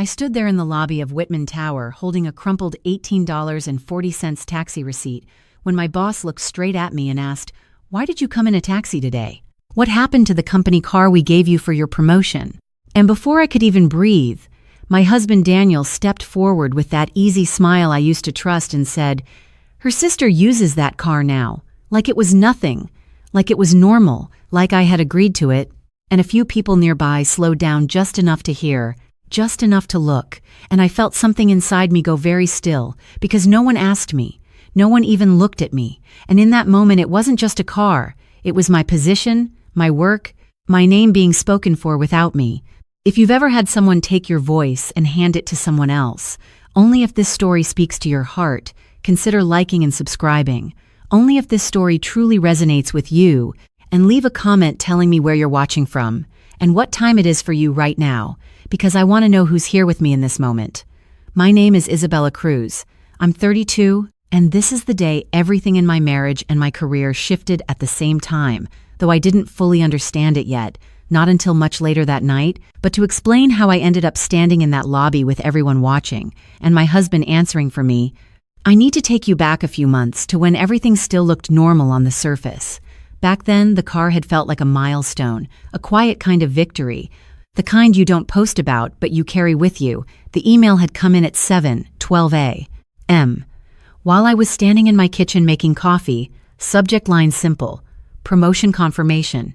stood there in the lobby of Whitman Tower holding a crumpled $18.40 taxi receipt when my boss looked straight at me and asked, "Why did you come in a taxi today? What happened to the company car we gave you for your promotion?" And before I could even breathe, my husband Daniel stepped forward with that easy smile I used to trust and said, "Her sister uses that car now, like it was nothing, like it was normal, like I had agreed to it." And a few people nearby slowed down just enough to hear, just enough to look, and I felt something inside me go very still, because no one asked me, no one even looked at me, and in that moment it wasn't just a car, it was my position, my work, my name being spoken for without me. If you've ever had someone take your voice and hand it to someone else, only if this story speaks to your heart, consider liking and subscribing. Only if this story truly resonates with you, and leave a comment telling me where you're watching from, and what time it is for you right now, because I want to know who's here with me in this moment. My name is Isabella Cruz. I'm 32, and this is the day everything in my marriage and my career shifted at the same time, though I didn't fully understand it yet, not until much later that night. But to explain how I ended up standing in that lobby with everyone watching, and my husband answering for me, I need to take you back a few months to when everything still looked normal on the surface. Back then, the car had felt like a milestone, a quiet kind of victory, the kind you don't post about but you carry with you. The email had come in at 7:12 a.m. While I was standing in my kitchen making coffee, subject line simple, promotion confirmation.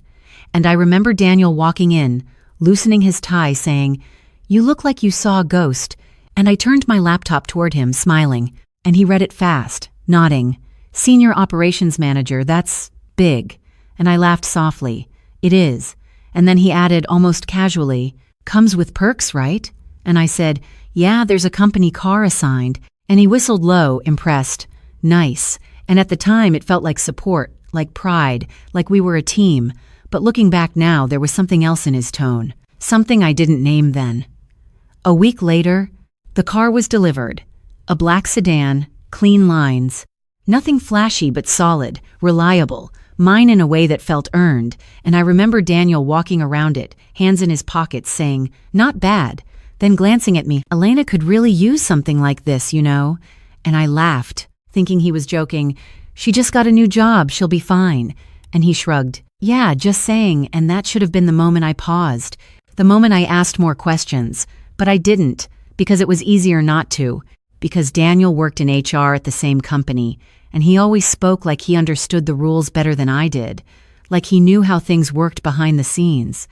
And I remember Daniel walking in, loosening his tie, saying, "You look like you saw a ghost." And I turned my laptop toward him, smiling, and he read it fast, nodding. "Senior Operations Manager, that's big." And I laughed softly. "It is." And then he added almost casually, "Comes with perks, right?" And I said, "Yeah, there's a company car assigned." And he whistled low, impressed. "Nice." And at the time it felt like support, like pride, like we were a team. But looking back now, there was something else in his tone, something I didn't name then. A week later, the car was delivered. A black sedan, clean lines. Nothing flashy but solid, reliable, mine in a way that felt earned, and I remember Daniel walking around it, hands in his pockets, saying, "Not bad," then glancing at me, "Elena could really use something like this, you know." And I laughed, thinking he was joking. "She just got a new job, she'll be fine." And he shrugged. "Yeah, just saying," and that should have been the moment I paused, the moment I asked more questions. But I didn't, because it was easier not to, because Daniel worked in HR at the same company, and he always spoke like he understood the rules better than I did, like he knew how things worked behind the scenes.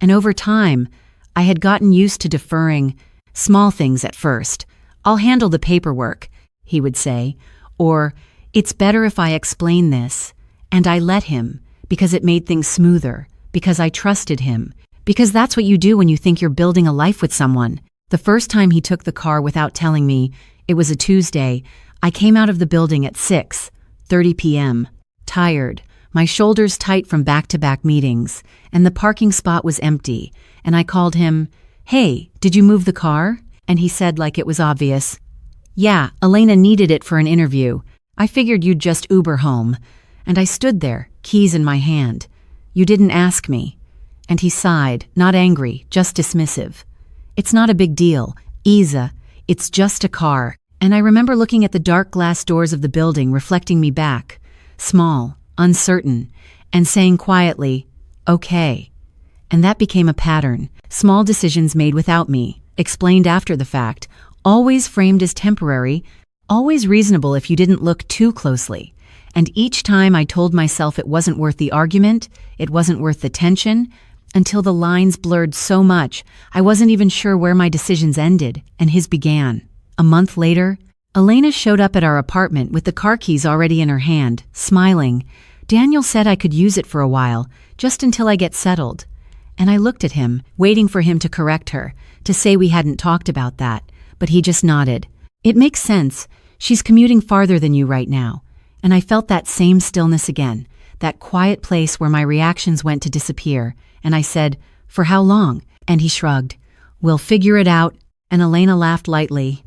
And over time, I had gotten used to deferring small things at first. "I'll handle the paperwork," he would say, or "It's better if I explain this." And I let him, because it made things smoother, because I trusted him, because that's what you do when you think you're building a life with someone. The first time he took the car without telling me, it was a Tuesday. I came out of the building at 6:30 p.m., tired, my shoulders tight from back-to-back meetings, and the parking spot was empty, and I called him, "Hey, did you move the car?" And he said like it was obvious, "Yeah, Elena needed it for an interview. I figured you'd just Uber home." And I stood there, keys in my hand. "You didn't ask me." And he sighed, not angry, just dismissive. "It's not a big deal, Isa. It's just a car." And I remember looking at the dark glass doors of the building reflecting me back, small, uncertain, and saying quietly, "Okay." And that became a pattern. Small decisions made without me, explained after the fact, always framed as temporary, always reasonable if you didn't look too closely. And each time I told myself it wasn't worth the argument, it wasn't worth the tension, until the lines blurred so much I wasn't even sure where my decisions ended and his began. A month later, Elena showed up at our apartment with the car keys already in her hand, smiling. "Daniel said I could use it for a while, just until I get settled." And I looked at him, waiting for him to correct her, to say we hadn't talked about that, but he just nodded. "It makes sense. She's commuting farther than you right now." And I felt that same stillness again, that quiet place where my reactions went to disappear, and I said, "For how long?" And he shrugged. "We'll figure it out." And Elena laughed lightly.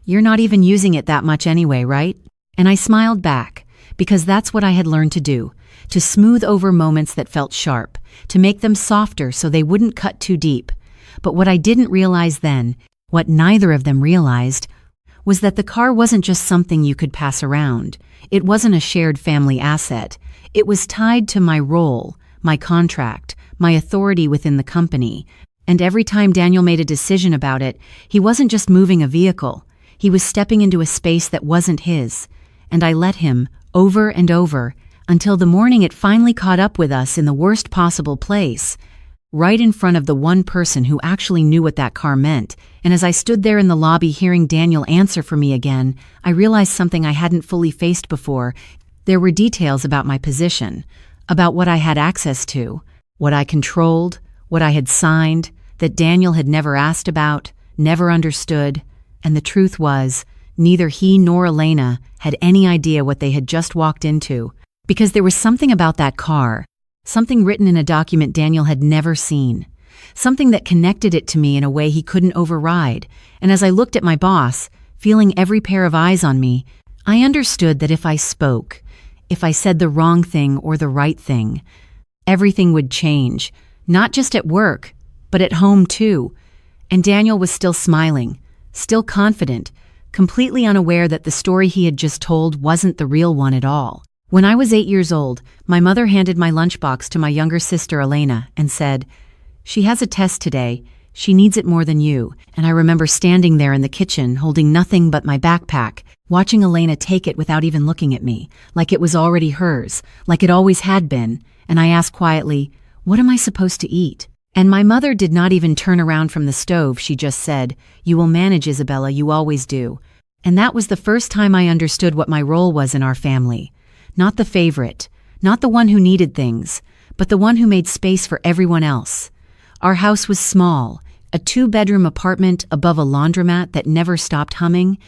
"You're not even using it that much anyway, right?" And I smiled back, because that's what I had learned to do, to smooth over moments that felt sharp, to make them softer so they wouldn't cut too deep. But what I didn't realize then What neither of them realized was that the car wasn't just something you could pass around. It wasn't a shared family asset. It was tied to my role, my contract, my authority within the company. And every time Daniel made a decision about it, he wasn't just moving a vehicle. He was stepping into a space that wasn't his. And I let him, over and over, until the morning it finally caught up with us in the worst possible place, right in front of the one person who actually knew what that car meant. And as I stood there in the lobby hearing Daniel answer for me again, I realized something I hadn't fully faced before. There were details about my position, about what I had access to, what I controlled, what I had signed, that Daniel had never asked about, never understood. And the truth was, neither he nor Elena had any idea what they had just walked into, because there was something about that car, something written in a document Daniel had never seen, something that connected it to me in a way he couldn't override. And as I looked at my boss, feeling every pair of eyes on me, I understood that if I spoke, if I said the wrong thing or the right thing, everything would change, not just at work, but at home too. And Daniel was still smiling, still confident, completely unaware that the story he had just told wasn't the real one at all. When I was 8 years old, my mother handed my lunchbox to my younger sister Elena and said, "She has a test today. She needs it more than you." And I remember standing there in the kitchen holding nothing but my backpack, watching Elena take it without even looking at me, like it was already hers, like it always had been. And I asked quietly, "What am I supposed to eat?" And my mother did not even turn around from the stove. She just said, "You will manage, Isabella, you always do." And that was the first time I understood what my role was in our family. Not the favorite, not the one who needed things, but the one who made space for everyone else. Our house was small, a 2-bedroom apartment above a laundromat that never stopped humming,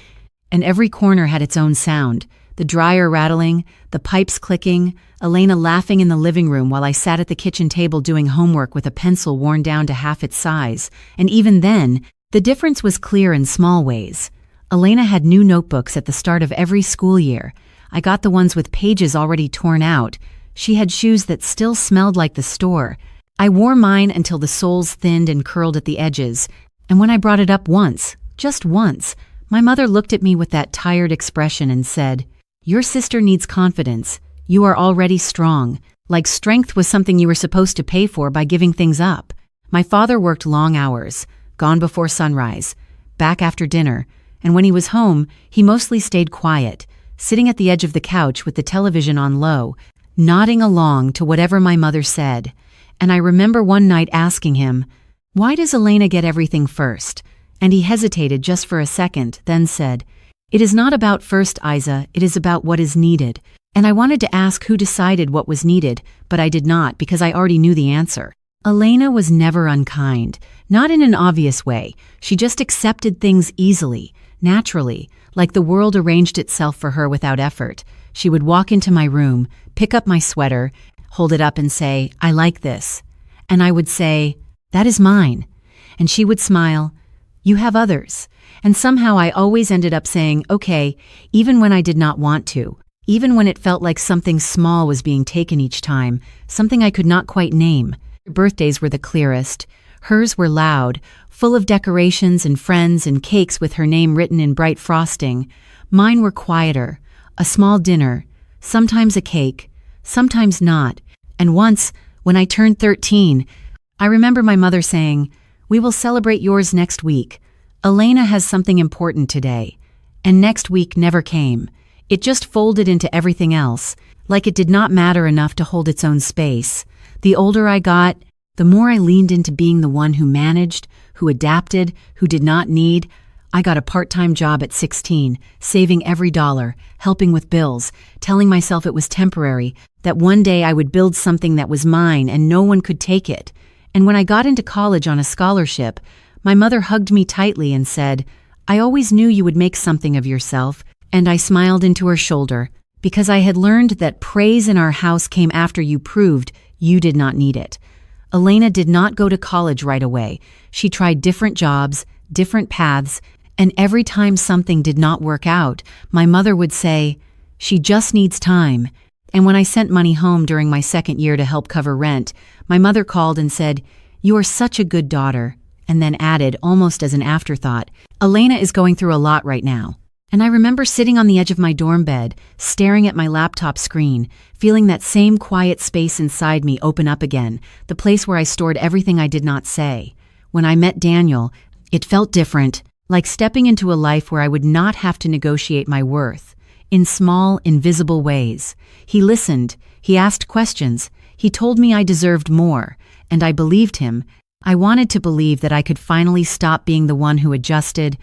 and every corner had its own sound, the dryer rattling, the pipes clicking, Elena laughing in the living room while I sat at the kitchen table doing homework with a pencil worn down to half its size. And even then, the difference was clear in small ways. Elena had new notebooks at the start of every school year. I got the ones with pages already torn out. She had shoes that still smelled like the store. I wore mine until the soles thinned and curled at the edges. And when I brought it up once, just once, my mother looked at me with that tired expression and said, "Your sister needs confidence. You are already strong." Like strength was something you were supposed to pay for by giving things up. My father worked long hours, gone before sunrise, back after dinner, and when he was home, he mostly stayed quiet, sitting at the edge of the couch with the television on low, nodding along to whatever my mother said. And I remember one night asking him, "Why does Elena get everything first?" And he hesitated just for a second, then said, "It is not about first, Isa, it is about what is needed." And I wanted to ask who decided what was needed, but I did not because I already knew the answer. Elena was never unkind, not in an obvious way. She just accepted things easily, naturally, like the world arranged itself for her without effort. She would walk into my room, pick up my sweater, hold it up and say, "I like this." And I would say, "That is mine." And she would smile, "You have others." And somehow I always ended up saying, "Okay," even when I did not want to, even when it felt like something small was being taken each time, something I could not quite name. Her birthdays were the clearest. Hers were loud, full of decorations and friends and cakes with her name written in bright frosting. Mine were quieter, a small dinner, sometimes a cake, sometimes not. And once, when I turned 13, I remember my mother saying, "We will celebrate yours next week. Elena has something important today." And next week never came. It just folded into everything else, like it did not matter enough to hold its own space. The older I got, the more I leaned into being the one who managed, who adapted, who did not need. I got a part-time job at 16, saving every dollar, helping with bills, telling myself it was temporary, that one day I would build something that was mine and no one could take it. And when I got into college on a scholarship, my mother hugged me tightly and said, "I always knew you would make something of yourself." And I smiled into her shoulder, because I had learned that praise in our house came after you proved you did not need it. Elena did not go to college right away. She tried different jobs, different paths, and every time something did not work out, my mother would say, "She just needs time." And when I sent money home during my second year to help cover rent, my mother called and said, "You are such a good daughter. and then added, almost as an afterthought, "Elena is going through a lot right now." And I remember sitting on the edge of my dorm bed, staring at my laptop screen, feeling that same quiet space inside me open up again, the place where I stored everything I did not say. When I met Daniel, it felt different, like stepping into a life where I would not have to negotiate my worth. In small, invisible ways. He listened, he asked questions, he told me I deserved more, and I believed him. I wanted to believe that I could finally stop being the one who adjusted,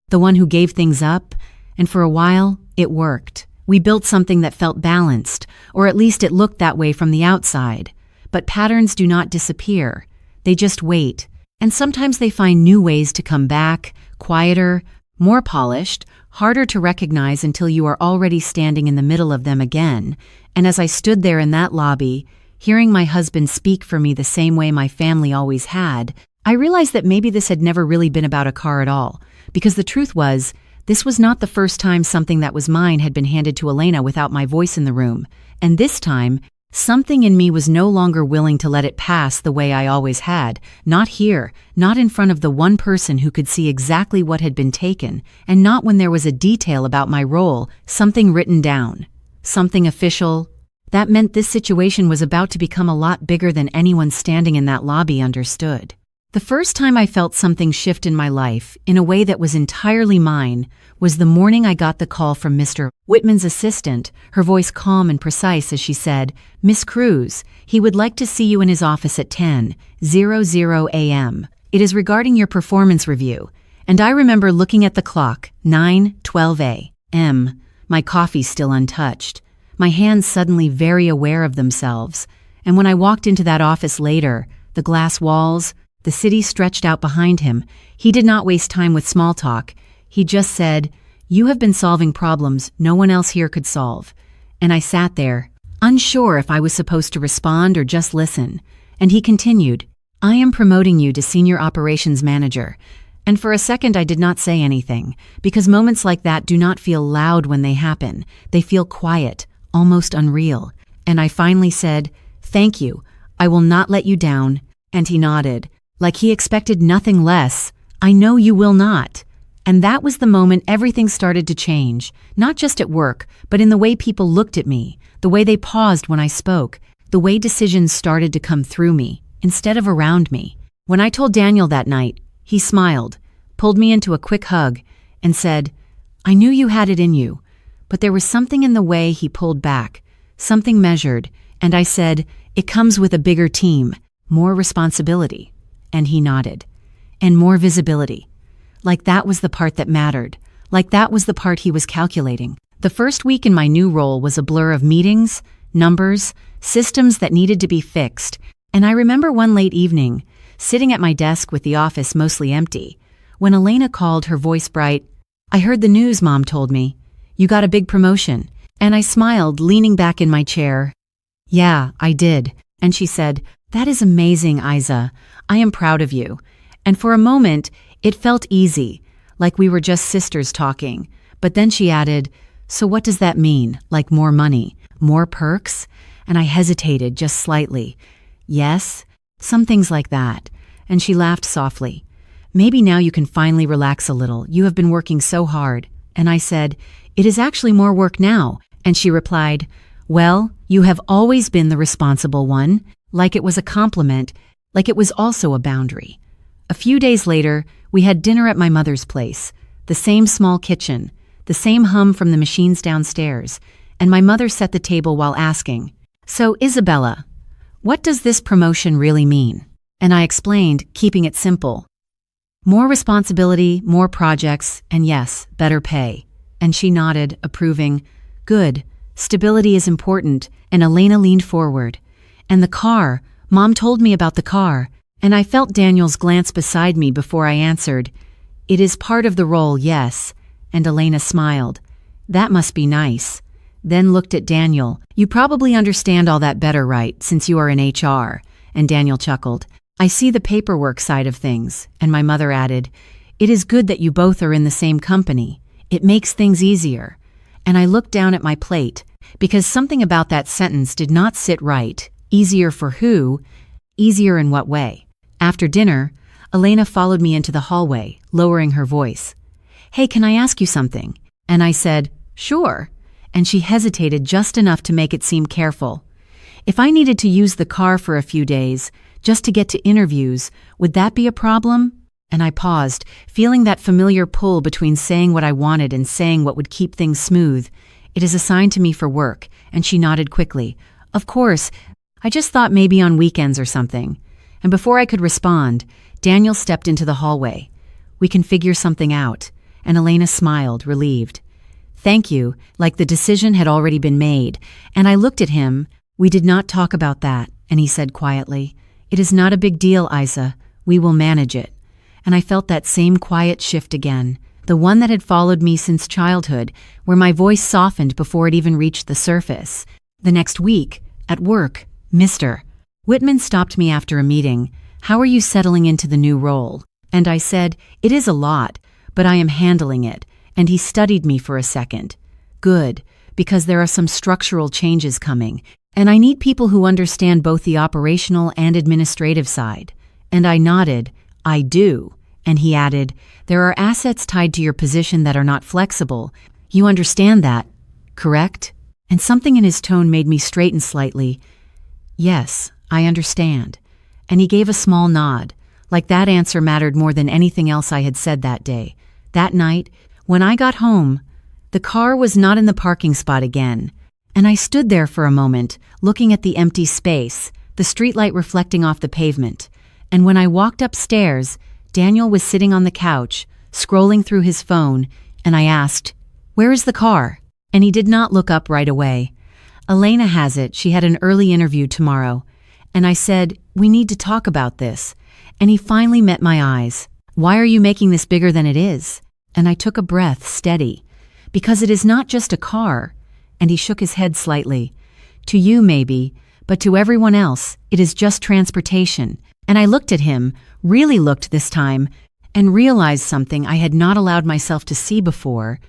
the one who gave things up, and for a while, it worked. We built something that felt balanced, or at least it looked that way from the outside. But patterns do not disappear. They just wait. And sometimes they find new ways to come back, quieter, more polished, harder to recognize until you are already standing in the middle of them again. And as I stood there in that lobby, hearing my husband speak for me the same way my family always had, I realized that maybe this had never really been about a car at all. Because the truth was, this was not the first time something that was mine had been handed to Elena without my voice in the room. And this time, something in me was no longer willing to let it pass the way I always had. Not here, not in front of the one person who could see exactly what had been taken, and not when there was a detail about my role, something written down, something official. That meant this situation was about to become a lot bigger than anyone standing in that lobby understood. The first time I felt something shift in my life, in a way that was entirely mine, was the morning I got the call from Mr. Whitman's assistant, her voice calm and precise as she said, "Miss Cruz, he would like to see you in his office at 10:00 a.m. It is regarding your performance review." And I remember looking at the clock, 9:12 a.m., my coffee still untouched, my hands suddenly very aware of themselves. And when I walked into that office later, the glass walls, the city stretched out behind him, he did not waste time with small talk. He just said, "You have been solving problems no one else here could solve." And I sat there, unsure if I was supposed to respond or just listen. And he continued, "I am promoting you to Senior Operations Manager." And for a second I did not say anything, because moments like that do not feel loud when they happen. They feel quiet, almost unreal. And I finally said, "Thank you. I will not let you down." And he nodded, like he expected nothing less. "I know you will not." And that was the moment everything started to change, not just at work, but in the way people looked at me, the way they paused when I spoke, the way decisions started to come through me, instead of around me. When I told Daniel that night, he smiled, pulled me into a quick hug, and said, "I knew you had it in you." But there was something in the way he pulled back, something measured, and I said, "It comes with a bigger team, more responsibility." And he nodded. And more visibility. Like that was the part that mattered. Like that was the part he was calculating. The first week in my new role was a blur of meetings, numbers, systems that needed to be fixed. And I remember one late evening, sitting at my desk with the office mostly empty, when Elena called, her voice bright. "I heard the news, Mom told me. You got a big promotion." And I smiled, leaning back in my chair. "Yeah, I did." And she said, "That is amazing, Isa. I am proud of you." And for a moment, it felt easy, like we were just sisters talking. But then she added, "So what does that mean? Like more money, more perks?" And I hesitated just slightly. "Yes, some things like that." And she laughed softly. "Maybe now you can finally relax a little. You have been working so hard." And I said, "It is actually more work now." And she replied, "Well, you have always been the responsible one," like it was a compliment, like it was also a boundary. A few days later, we had dinner at my mother's place, the same small kitchen, the same hum from the machines downstairs, and my mother set the table while asking, "So, Isabella, what does this promotion really mean?" And I explained, keeping it simple. "More responsibility, more projects, and yes, better pay." And she nodded, approving. "Good. Stability is important." And Elena leaned forward. "And the car. Mom told me about the car." And I felt Daniel's glance beside me before I answered. "It is part of the role, yes." And Elena smiled. "That must be nice." Then looked at Daniel. "You probably understand all that better, right, since you are in HR." And Daniel chuckled. "I see the paperwork side of things." And my mother added, "It is good that you both are in the same company. It makes things easier." And I looked down at my plate, because something about that sentence did not sit right. Easier for who? Easier in what way? After dinner, Elena followed me into the hallway, lowering her voice. "Hey, can I ask you something?" And I said, "Sure." And she hesitated just enough to make it seem careful. "If I needed to use the car for a few days, just to get to interviews, would that be a problem?" And I paused, feeling that familiar pull between saying what I wanted and saying what would keep things smooth. "It is assigned to me for work," and she nodded quickly. "Of course, I just thought maybe on weekends or something." And before I could respond, Daniel stepped into the hallway. "We can figure something out," and Elena smiled, relieved. "Thank you," like the decision had already been made, and I looked at him. "We did not talk about that," and he said quietly, "It is not a big deal, Isa. We will manage it." And I felt that same quiet shift again, the one that had followed me since childhood, where my voice softened before it even reached the surface. The next week, at work, Mr. Whitman stopped me after a meeting. "How are you settling into the new role?" And I said, "It is a lot, but I am handling it." And he studied me for a second. "Good, because there are some structural changes coming, and I need people who understand both the operational and administrative side." And I nodded, "I do." And he added, "There are assets tied to your position that are not flexible. You understand that, correct?" And something in his tone made me straighten slightly. "Yes, I understand." And he gave a small nod, like that answer mattered more than anything else I had said that day. That night, when I got home, the car was not in the parking spot again, and I stood there for a moment, looking at the empty space, the streetlight reflecting off the pavement. And when I walked upstairs, Daniel was sitting on the couch, scrolling through his phone, and I asked, "Where is the car?" And he did not look up right away. "Elena has it. She had an early interview tomorrow." And I said, "We need to talk about this." And he finally met my eyes. "Why are you making this bigger than it is?" And I took a breath, steady. "Because it is not just a car." And he shook his head slightly. "To you, maybe, but to everyone else, it is just transportation." And I looked at him, really looked this time, and realized something I had not allowed myself to see before.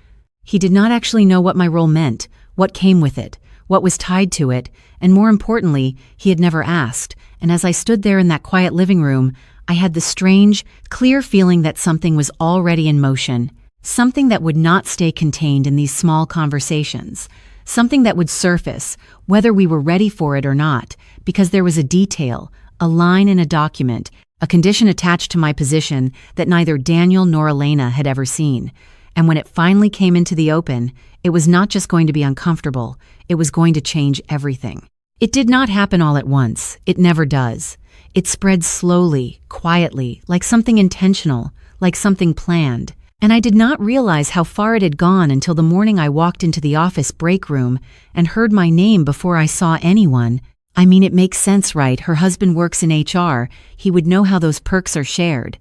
He did not actually know what my role meant, what came with it, what was tied to it, and more importantly, he had never asked. And as I stood there in that quiet living room, I had the strange, clear feeling that something was already in motion, something that would not stay contained in these small conversations, something that would surface, whether we were ready for it or not, because there was a detail, a line in a document, a condition attached to my position that neither Daniel nor Elena had ever seen. And when it finally came into the open, it was not just going to be uncomfortable, it was going to change everything. It did not happen all at once. It never does. It spread slowly, quietly, like something intentional, like something planned. And I did not realize how far it had gone until the morning I walked into the office break room and heard my name before I saw anyone. I mean, it makes sense, right? Her husband works in HR. He would know how those perks are shared.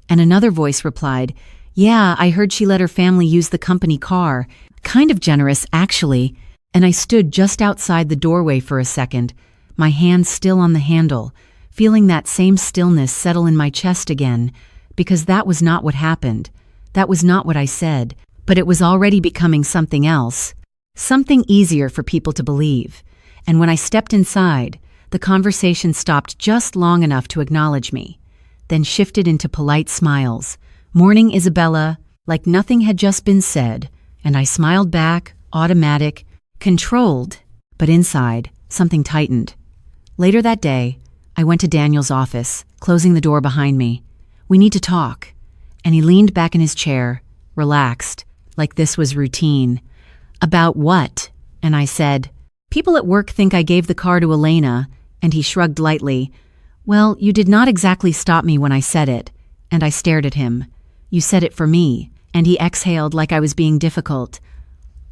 And another voice replied, "Yeah, I heard she let her family use the company car. Kind of generous, actually." And I stood just outside the doorway for a second, my hand still on the handle, feeling that same stillness settle in my chest again, because that was not what happened. That was not what I said, but it was already becoming something else, something easier for people to believe. And when I stepped inside, the conversation stopped just long enough to acknowledge me, then shifted into polite smiles. "Morning, Isabella," like nothing had just been said, and I smiled back, automatic, controlled, but inside, something tightened. Later that day, I went to Daniel's office, closing the door behind me. "We need to talk." And he leaned back in his chair, relaxed, like this was routine. "About what?" And I said, "People at work think I gave the car to Elena," and he shrugged lightly. "Well, you did not exactly stop me when I said it." And I stared at him. "You said it for me." And he exhaled like I was being difficult.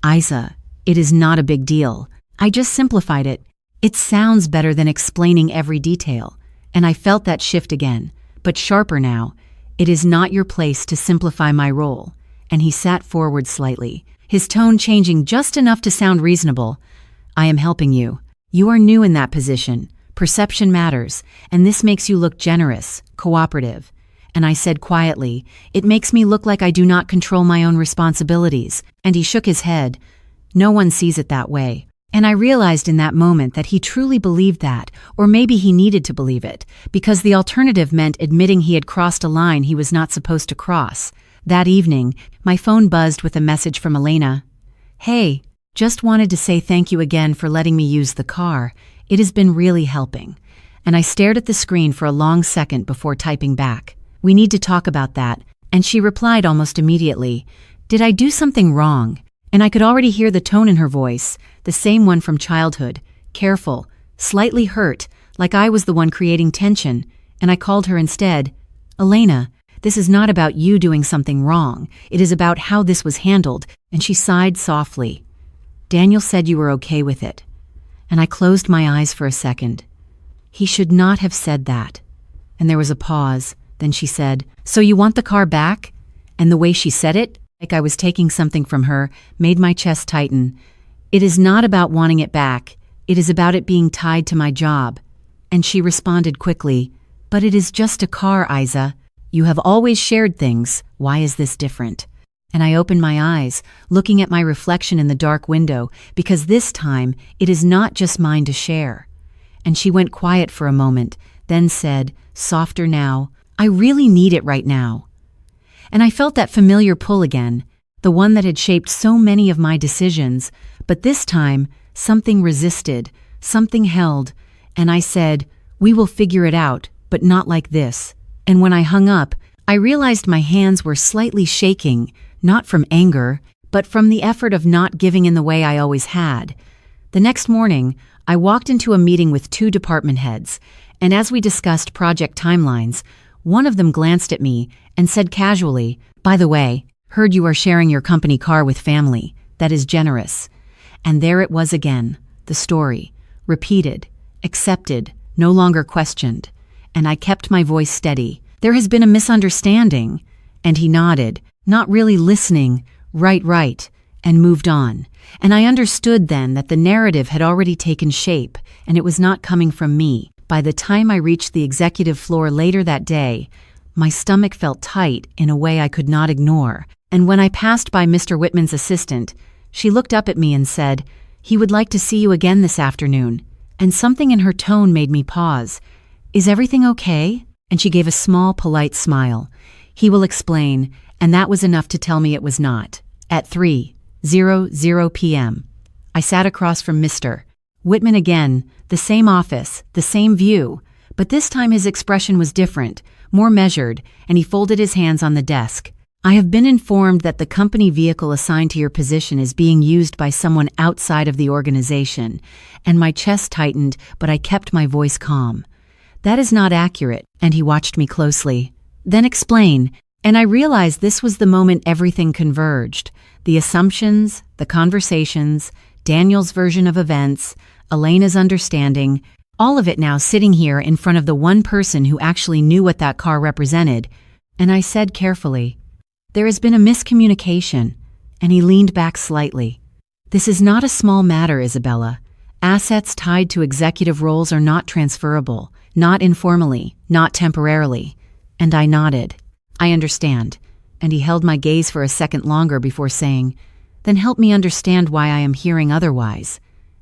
"Isa, it is not a big deal. I just simplified it. It sounds better than explaining every detail." And I felt that shift again, but sharper now. "It is not your place to simplify my role." And he sat forward slightly, his tone changing just enough to sound reasonable. "I am helping you. You are new in that position. Perception matters, and this makes you look generous, cooperative." And I said quietly, "It makes me look like I do not control my own responsibilities." And he shook his head. "No one sees it that way. And I realized in that moment that he truly believed that, or maybe he needed to believe it, because the alternative meant admitting he had crossed a line he was not supposed to cross. That evening, my phone buzzed with a message from Elena. "Hey, just wanted to say thank you again for letting me use the car. It has been really helping." And I stared at the screen for a long second before typing back, "We need to talk about that." And she replied almost immediately, "Did I do something wrong?" And I could already hear the tone in her voice, the same one from childhood, careful, slightly hurt, like I was the one creating tension, and I called her instead. "Elena, this is not about you doing something wrong. It is about how this was handled." And she sighed softly. "Daniel said you were okay with it." And I closed my eyes for a second. He should not have said that. And there was a pause. Then she said, "So you want the car back?" And the way she said it, like I was taking something from her, made my chest tighten. "It is not about wanting it back. It is about it being tied to my job." And she responded quickly, "But it is just a car, Isa. You have always shared things. Why is this different?" And I opened my eyes, looking at my reflection in the dark window, because this time it is not just mine to share. And she went quiet for a moment, then said, softer now, "I really need it right now." And I felt that familiar pull again, the one that had shaped so many of my decisions, but this time something resisted, something held, and I said, "We will figure it out, but not like this." And when I hung up, I realized my hands were slightly shaking, not from anger, but from the effort of not giving in the way I always had. The next morning, I walked into a meeting with 2 department heads, and as we discussed project timelines, one of them glanced at me and said casually, "By the way, heard you are sharing your company car with family. That is generous." And there it was again, the story, repeated, accepted, no longer questioned. And I kept my voice steady. "There has been a misunderstanding." And he nodded, not really listening, right, and moved on. And I understood then that the narrative had already taken shape, and it was not coming from me. By the time I reached the executive floor later that day, my stomach felt tight in a way I could not ignore. And when I passed by Mr. Whitman's assistant, she looked up at me and said, "He would like to see you again this afternoon." And something in her tone made me pause. "Is everything okay?" And she gave a small, polite smile. "He will explain," and that was enough to tell me it was not. At 3:00 p.m., I sat across from Mr. Whitman again, the same office, the same view, but this time his expression was different, more measured, and he folded his hands on the desk. "I have been informed that the company vehicle assigned to your position is being used by someone outside of the organization," and my chest tightened, but I kept my voice calm. "That is not accurate," and he watched me closely. "Then explain." And I realized this was the moment everything converged. The assumptions, the conversations, Daniel's version of events, Elena's understanding, all of it now sitting here in front of the one person who actually knew what that car represented. And I said carefully, "There has been a miscommunication." And he leaned back slightly. "This is not a small matter, Isabella. Assets tied to executive roles are not transferable, not informally, not temporarily." And I nodded. "I understand." And he held my gaze for a second longer before saying, "Then help me understand why I am hearing otherwise."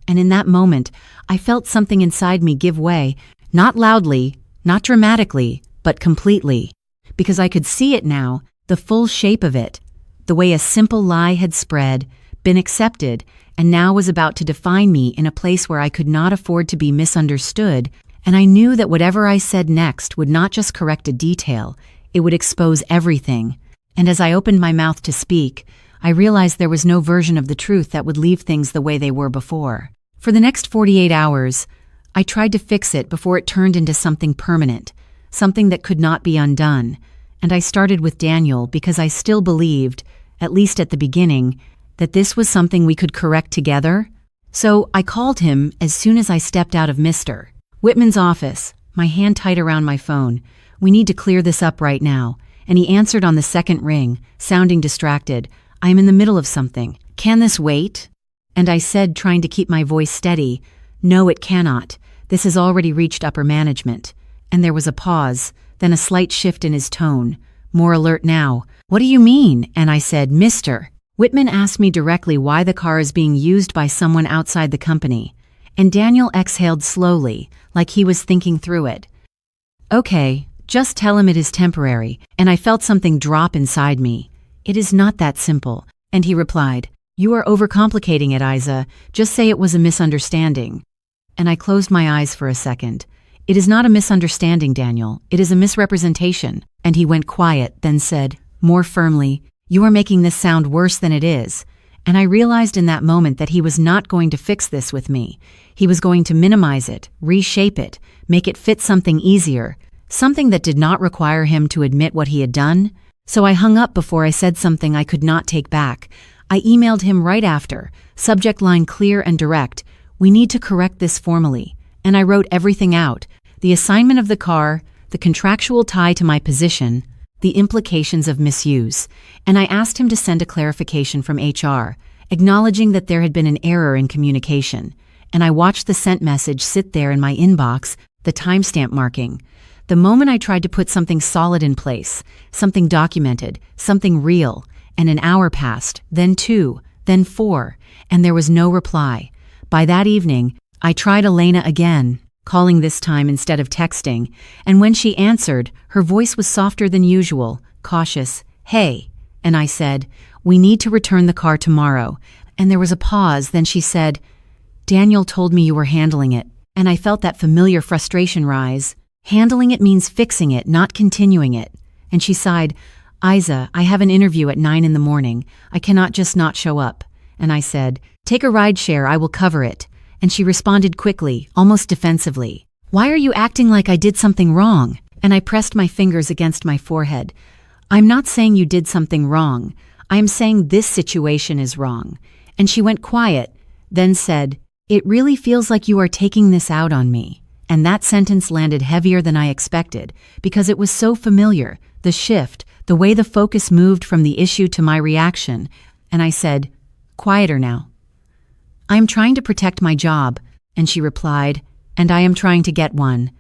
And in that moment, I felt something inside me give way, not loudly, not dramatically, but completely. Because I could see it now, the full shape of it, the way a simple lie had spread, been accepted, and now was about to define me in a place where I could not afford to be misunderstood, and I knew that whatever I said next would not just correct a detail, it would expose everything. And as I opened my mouth to speak, I realized there was no version of the truth that would leave things the way they were before. For the next 48 hours, I tried to fix it before it turned into something permanent, something that could not be undone. And I started with Daniel because I still believed, at least at the beginning, that this was something we could correct together. So I called him as soon as I stepped out of Mr. Whitman's office, my hand tight around my phone. "We need to clear this up right now." And he answered on the second ring, sounding distracted. "I am in the middle of something. Can this wait?" And I said, trying to keep my voice steady, "No, it cannot. This has already reached upper management." And there was a pause, then a slight shift in his tone, more alert now. "What do you mean?" And I said, "Mr. Whitman asked me directly why the car is being used by someone outside the company, and Daniel exhaled slowly, like he was thinking through it. Okay, just tell him it is temporary, and I felt something drop inside me. It is not that simple, and he replied, You are overcomplicating it, Isa. Just say it was a misunderstanding. And I closed my eyes for a second. It is not a misunderstanding, Daniel. It is a misrepresentation. And he went quiet, then said, more firmly, You are making this sound worse than it is. And I realized in that moment that he was not going to fix this with me. He was going to minimize it, reshape it, make it fit something easier, something that did not require him to admit what he had done. So I hung up before I said something I could not take back. I emailed him right after, subject line clear and direct, We need to correct this formally. And I wrote everything out, the assignment of the car, the contractual tie to my position, the implications of misuse, and I asked him to send a clarification from HR, acknowledging that there had been an error in communication, and I watched the sent message sit there in my inbox, the timestamp marking. The moment I tried to put something solid in place, something documented, something real, and an hour passed, then 2, then 4, and there was no reply. By that evening, I tried Elena again, calling this time instead of texting, and when she answered, her voice was softer than usual, cautious, Hey, and I said, We need to return the car tomorrow, and there was a pause, then she said, Daniel told me you were handling it, and I felt that familiar frustration rise. Handling it means fixing it, not continuing it. And she sighed, Isa, I have an interview at 9 in the morning. I cannot just not show up. And I said, Take a ride share, I will cover it. And she responded quickly, almost defensively. Why are you acting like I did something wrong? And I pressed my fingers against my forehead. I'm not saying you did something wrong. I am saying this situation is wrong. And she went quiet, then said, It really feels like you are taking this out on me. And that sentence landed heavier than I expected, because it was so familiar, the shift, the way the focus moved from the issue to my reaction. And I said, Quieter now. I am trying to protect my job, and she replied, And I am trying to get one.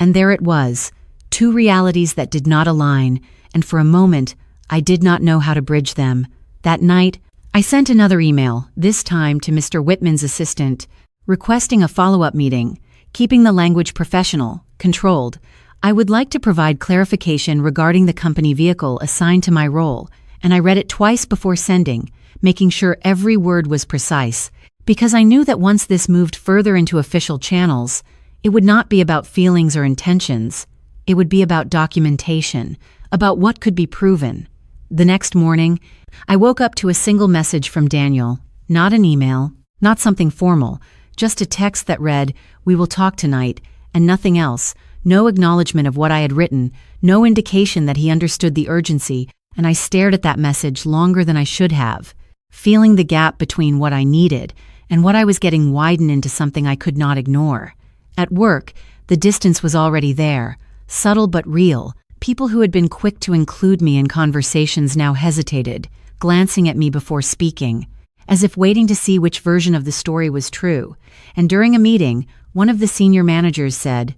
And there it was, two realities that did not align, and for a moment, I did not know how to bridge them. That night, I sent another email, this time to Mr. Whitman's assistant, requesting a follow-up meeting, keeping the language professional, controlled. I would like to provide clarification regarding the company vehicle assigned to my role, and I read it twice before sending, making sure every word was precise, because I knew that once this moved further into official channels, it would not be about feelings or intentions. It would be about documentation, about what could be proven. The next morning, I woke up to a single message from Daniel, not an email, not something formal, just a text that read, We will talk tonight, and nothing else, no acknowledgement of what I had written, no indication that he understood the urgency, and I stared at that message longer than I should have, feeling the gap between what I needed and what I was getting widen into something I could not ignore. At work, the distance was already there, subtle but real. People who had been quick to include me in conversations now hesitated, glancing at me before speaking, as if waiting to see which version of the story was true. And during a meeting, one of the senior managers said,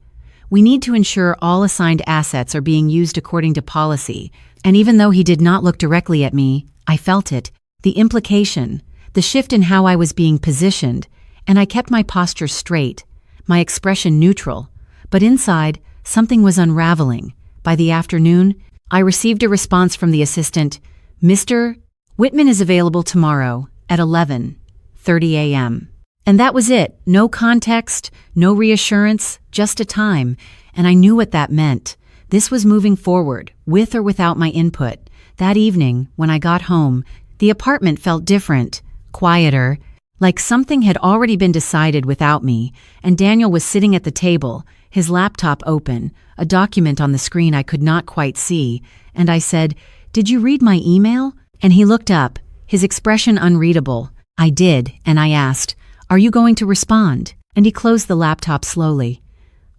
We need to ensure all assigned assets are being used according to policy. And even though he did not look directly at me, I felt it, the implication, the shift in how I was being positioned, and I kept my posture straight, my expression neutral. But inside, something was unraveling. By the afternoon, I received a response from the assistant, Mr. Whitman is available tomorrow at 11:30 a.m. And that was it. No context, no reassurance, just a time. And I knew what that meant. This was moving forward, with or without my input. That evening, when I got home, the apartment felt different, quieter, like something had already been decided without me, and Daniel was sitting at the table, his laptop open, a document on the screen I could not quite see, and I said, Did you read my email? And he looked up, his expression unreadable. I did, and I asked, Are you going to respond? And he closed the laptop slowly.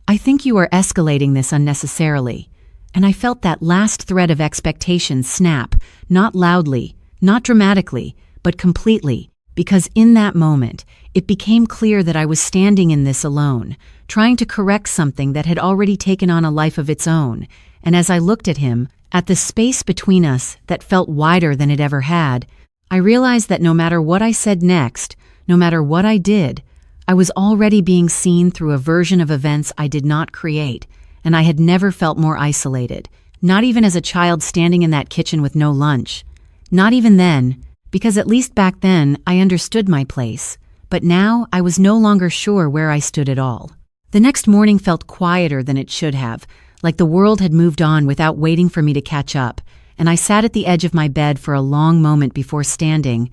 I think you are escalating this unnecessarily. And I felt that last thread of expectation snap, not loudly, not dramatically, but completely, because in that moment, it became clear that I was standing in this alone, trying to correct something that had already taken on a life of its own. And as I looked at him, at the space between us that felt wider than it ever had, I realized that no matter what I said next, no matter what I did, I was already being seen through a version of events I did not create, and I had never felt more isolated, not even as a child standing in that kitchen with no lunch. Not even then, because at least back then I understood my place, but now I was no longer sure where I stood at all. The next morning felt quieter than it should have, like the world had moved on without waiting for me to catch up, and I sat at the edge of my bed for a long moment before standing,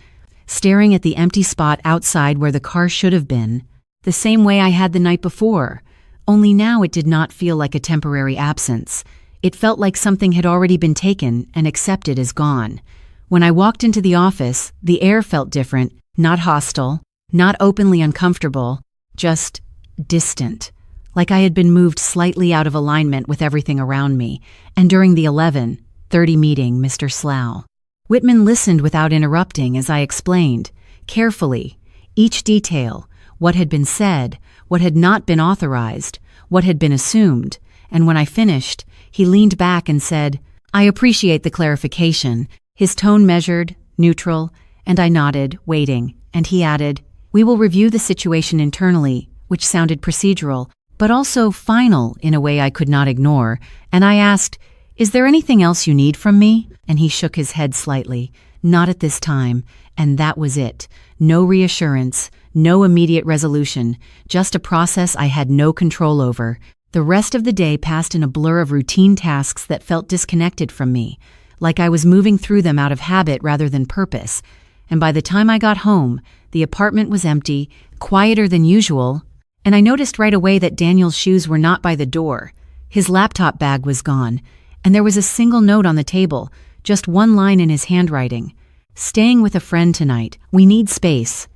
staring at the empty spot outside where the car should have been, the same way I had the night before, only now it did not feel like a temporary absence. It felt like something had already been taken and accepted as gone. When I walked into the office, the air felt different, not hostile, not openly uncomfortable, just distant, like I had been moved slightly out of alignment with everything around me. And during the 11:30 meeting, Mr. Slough Whitman listened without interrupting as I explained, carefully, each detail, what had been said, what had not been authorized, what had been assumed, and when I finished, he leaned back and said, "I appreciate the clarification." His tone measured, neutral, and I nodded, waiting, and he added, "We will review the situation internally," which sounded procedural, but also final in a way I could not ignore, and I asked, "Is there anything else you need from me?" And he shook his head slightly, "Not at this time," and that was it. No reassurance, no immediate resolution, just a process I had no control over. The rest of the day passed in a blur of routine tasks that felt disconnected from me, like I was moving through them out of habit rather than purpose. And by the time I got home, the apartment was empty, quieter than usual, and I noticed right away that Daniel's shoes were not by the door. His laptop bag was gone, and there was a single note on the table, just one line in his handwriting. "Staying with a friend tonight. We need space."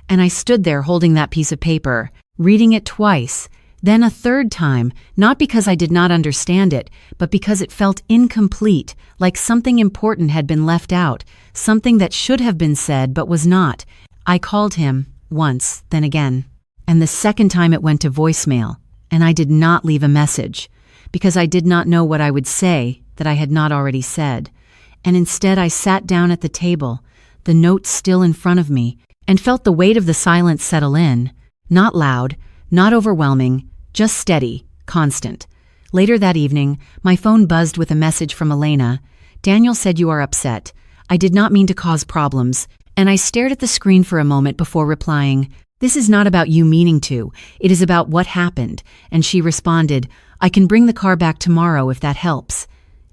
And I stood there holding that piece of paper, reading it twice, then a third time, not because I did not understand it, but because it felt incomplete, like something important had been left out, something that should have been said but was not. I called him, once, then again. And the second time it went to voicemail, and I did not leave a message, because I did not know what I would say that I had not already said. And instead I sat down at the table, the note still in front of me, and felt the weight of the silence settle in, not loud, not overwhelming, just steady, constant. Later that evening, my phone buzzed with a message from Elena. "Daniel said you are upset. I did not mean to cause problems." And I stared at the screen for a moment before replying, "This is not about you meaning to. It is about what happened." And she responded, "I can bring the car back tomorrow if that helps."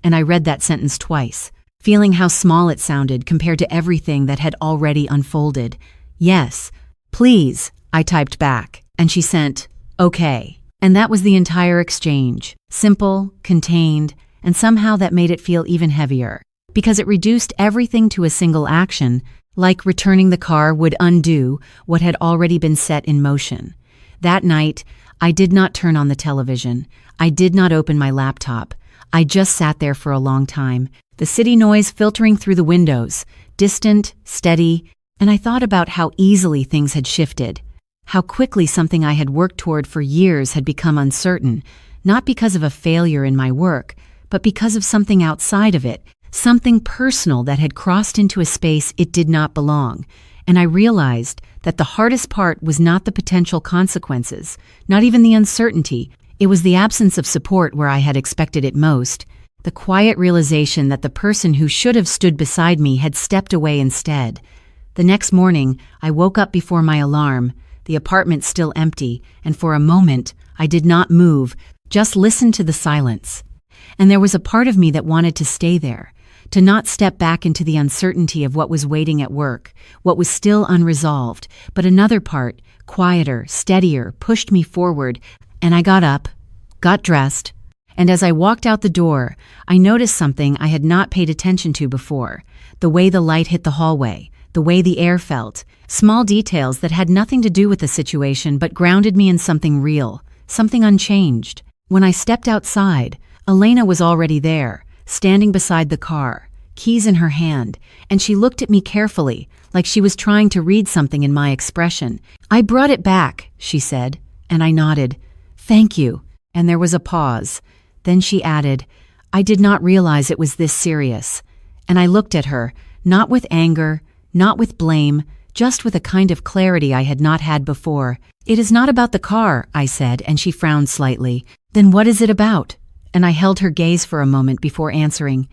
And I read that sentence twice, feeling how small it sounded compared to everything that had already unfolded. "Yes, please," I typed back, and she sent, "Okay." And that was the entire exchange. Simple, contained, and somehow that made it feel even heavier, because it reduced everything to a single action, like returning the car would undo what had already been set in motion. That night, I did not turn on the television. I did not open my laptop. I just sat there for a long time, the city noise filtering through the windows, distant, steady, and I thought about how easily things had shifted, how quickly something I had worked toward for years had become uncertain, not because of a failure in my work, but because of something outside of it, something personal that had crossed into a space it did not belong. And I realized that the hardest part was not the potential consequences, not even the uncertainty. It was the absence of support where I had expected it most, the quiet realization that the person who should have stood beside me had stepped away instead. The next morning, I woke up before my alarm, the apartment still empty, and for a moment, I did not move, just listened to the silence. And there was a part of me that wanted to stay there, to not step back into the uncertainty of what was waiting at work, what was still unresolved, but another part, quieter, steadier, pushed me forward, and I got up, got dressed, and as I walked out the door, I noticed something I had not paid attention to before, the way the light hit the hallway, the way the air felt, small details that had nothing to do with the situation but grounded me in something real, something unchanged. When I stepped outside, Elena was already there, standing beside the car, keys in her hand, and she looked at me carefully, like she was trying to read something in my expression. "I brought it back," she said, and I nodded. "Thank you." And there was a pause. Then she added, "I did not realize it was this serious." And I looked at her, not with anger, not with blame, just with a kind of clarity I had not had before. "It is not about the car," I said, and she frowned slightly. "Then what is it about?" And I held her gaze for a moment before answering.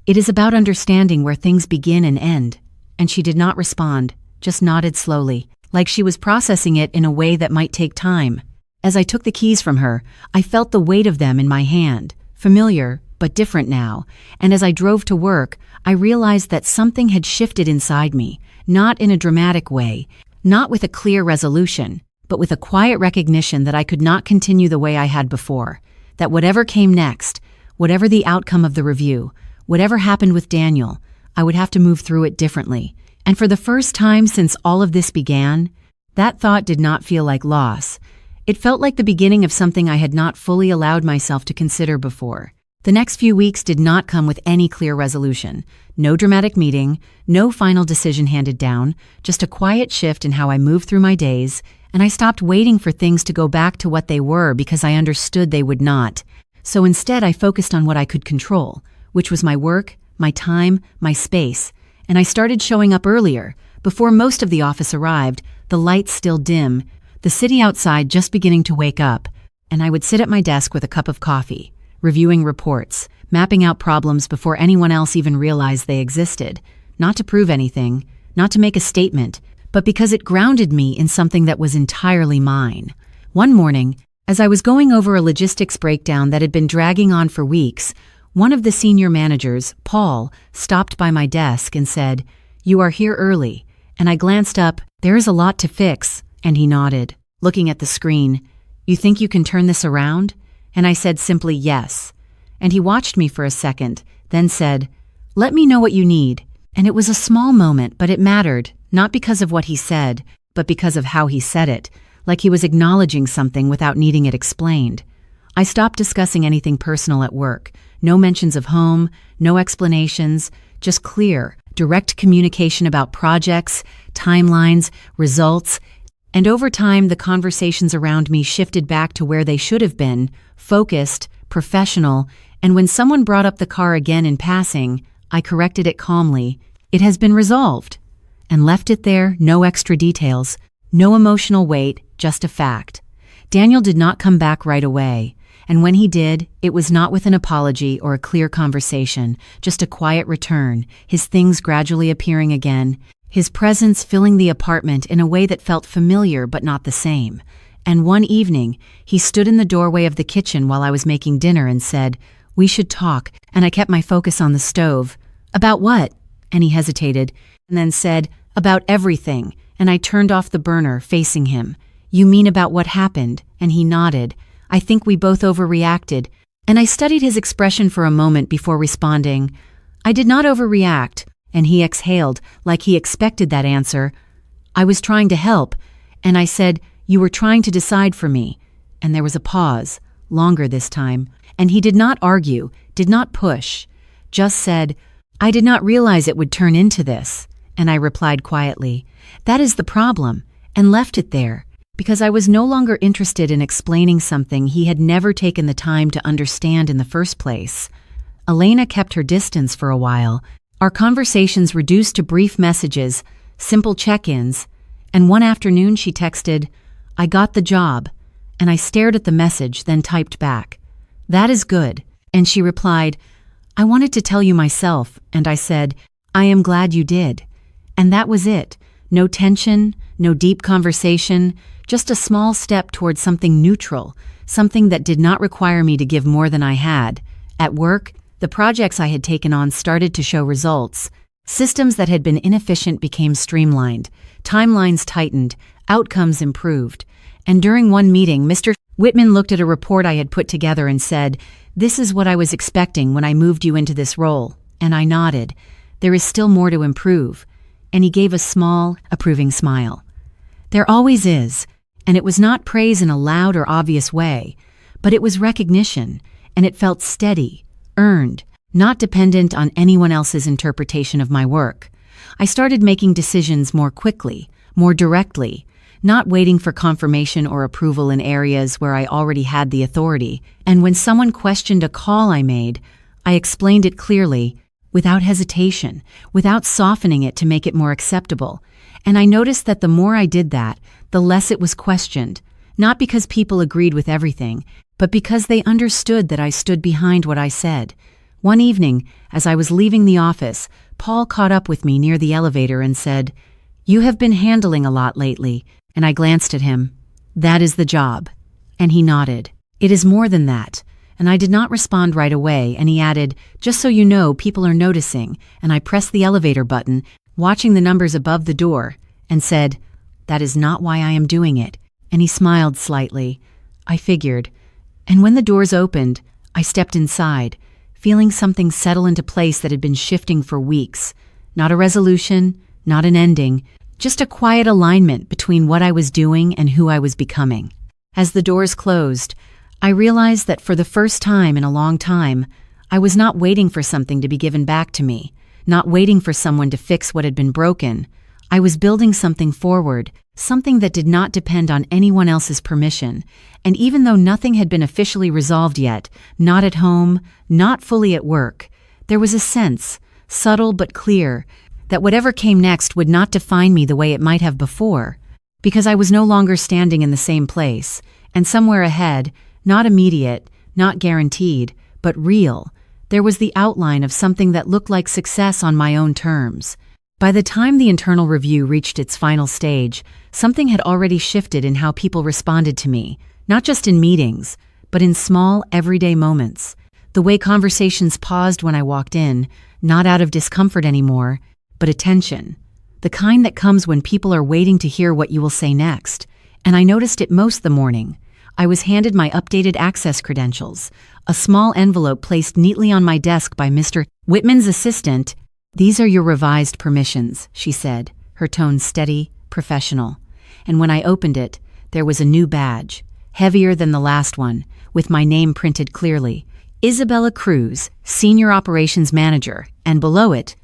"It is about understanding where things begin and end." And she did not respond, just nodded slowly, like she was processing it in a way that might take time. As I took the keys from her, I felt the weight of them in my hand, familiar, but different now, and as I drove to work, I realized that something had shifted inside me, not in a dramatic way, not with a clear resolution, but with a quiet recognition that I could not continue the way I had before, that whatever came next, whatever the outcome of the review, whatever happened with Daniel, I would have to move through it differently. And for the first time since all of this began, that thought did not feel like loss. It felt like the beginning of something I had not fully allowed myself to consider before. The next few weeks did not come with any clear resolution. No dramatic meeting, no final decision handed down, just a quiet shift in how I moved through my days, and I stopped waiting for things to go back to what they were because I understood they would not. So instead I focused on what I could control, which was my work, my time, my space, and I started showing up earlier, before most of the office arrived, the lights still dim, the city outside just beginning to wake up, and I would sit at my desk with a cup of coffee, reviewing reports, mapping out problems before anyone else even realized they existed, not to prove anything, not to make a statement, but because it grounded me in something that was entirely mine. One morning, as I was going over a logistics breakdown that had been dragging on for weeks, one of the senior managers, Paul, stopped by my desk and said, "You are here early." And I glanced up. "There is a lot to fix." And he nodded, looking at the screen. "You think you can turn this around?" And I said simply yes. And he watched me for a second, then said, "Let me know what you need." And it was a small moment, but it mattered, not because of what he said, but because of how he said it, like he was acknowledging something without needing it explained. I stopped discussing anything personal at work. No mentions of home, no explanations, just clear, direct communication about projects, timelines, results, and over time the conversations around me shifted back to where they should have been, focused, professional, and when someone brought up the car again in passing, I corrected it calmly. "It has been resolved," and left it there, no extra details, no emotional weight, just a fact. Daniel did not come back right away. And when he did, it was not with an apology or a clear conversation, just a quiet return, his things gradually appearing again, his presence filling the apartment in a way that felt familiar but not the same. And one evening, he stood in the doorway of the kitchen while I was making dinner and said, "We should talk," and I kept my focus on the stove. "About what?" And he hesitated, and then said, "About everything," and I turned off the burner, facing him. "You mean about what happened?" And he nodded. "I think we both overreacted," and I studied his expression for a moment before responding. "I did not overreact," and he exhaled, like he expected that answer. "I was trying to help," and I said, "You were trying to decide for me," and there was a pause, longer this time, and he did not argue, did not push, just said, "I did not realize it would turn into this," and I replied quietly, "That is the problem," and left it there. Because I was no longer interested in explaining something he had never taken the time to understand in the first place. Elena kept her distance for a while. Our conversations reduced to brief messages, simple check-ins, and one afternoon she texted, "I got the job," and I stared at the message, then typed back, "That is good," and she replied, "I wanted to tell you myself," and I said, "I am glad you did." And that was it. No tension, no deep conversation, just a small step towards something neutral, something that did not require me to give more than I had. At work, the projects I had taken on started to show results. Systems that had been inefficient became streamlined, timelines tightened, outcomes improved. And during one meeting, Mr. Whitman looked at a report I had put together and said, "This is what I was expecting when I moved you into this role." And I nodded. "There is still more to improve." And he gave a small, approving smile. There always is, and it was not praise in a loud or obvious way, but it was recognition, and it felt steady, earned, not dependent on anyone else's interpretation of my work. I started making decisions more quickly, more directly, not waiting for confirmation or approval in areas where I already had the authority, and when someone questioned a call I made, I explained it clearly. without hesitation, without softening it to make it more acceptable. And I noticed that the more I did that, the less it was questioned, not because people agreed with everything, but because they understood that I stood behind what I said. One evening, as I was leaving the office, Paul caught up with me near the elevator and said, "You have been handling a lot lately," and I glanced at him. "That is the job." And he nodded. "It is more than that." And I did not respond right away, and he added, "Just so you know, people are noticing," and I pressed the elevator button, watching the numbers above the door, and said, "That is not why I am doing it." And he smiled slightly. I figured. And when the doors opened, I stepped inside, feeling something settle into place that had been shifting for weeks. Not a resolution, not an ending, just a quiet alignment between what I was doing and who I was becoming. As the doors closed, I realized that for the first time in a long time, I was not waiting for something to be given back to me, not waiting for someone to fix what had been broken. I was building something forward, something that did not depend on anyone else's permission. And even though nothing had been officially resolved yet, not at home, not fully at work, there was a sense, subtle but clear, that whatever came next would not define me the way it might have before, because I was no longer standing in the same place, and somewhere ahead, not immediate, not guaranteed, but real, there was the outline of something that looked like success on my own terms. By the time the internal review reached its final stage, something had already shifted in how people responded to me, not just in meetings, but in small, everyday moments. The way conversations paused when I walked in, not out of discomfort anymore, but attention. The kind that comes when people are waiting to hear what you will say next. And I noticed it most the morning. I was handed my updated access credentials, a small envelope placed neatly on my desk by Mr. Whitman's assistant. "These are your revised permissions," she said, her tone steady, professional. And when I opened it, there was a new badge, heavier than the last one, with my name printed clearly, Isabella Cruz, Senior Operations Manager, and below it,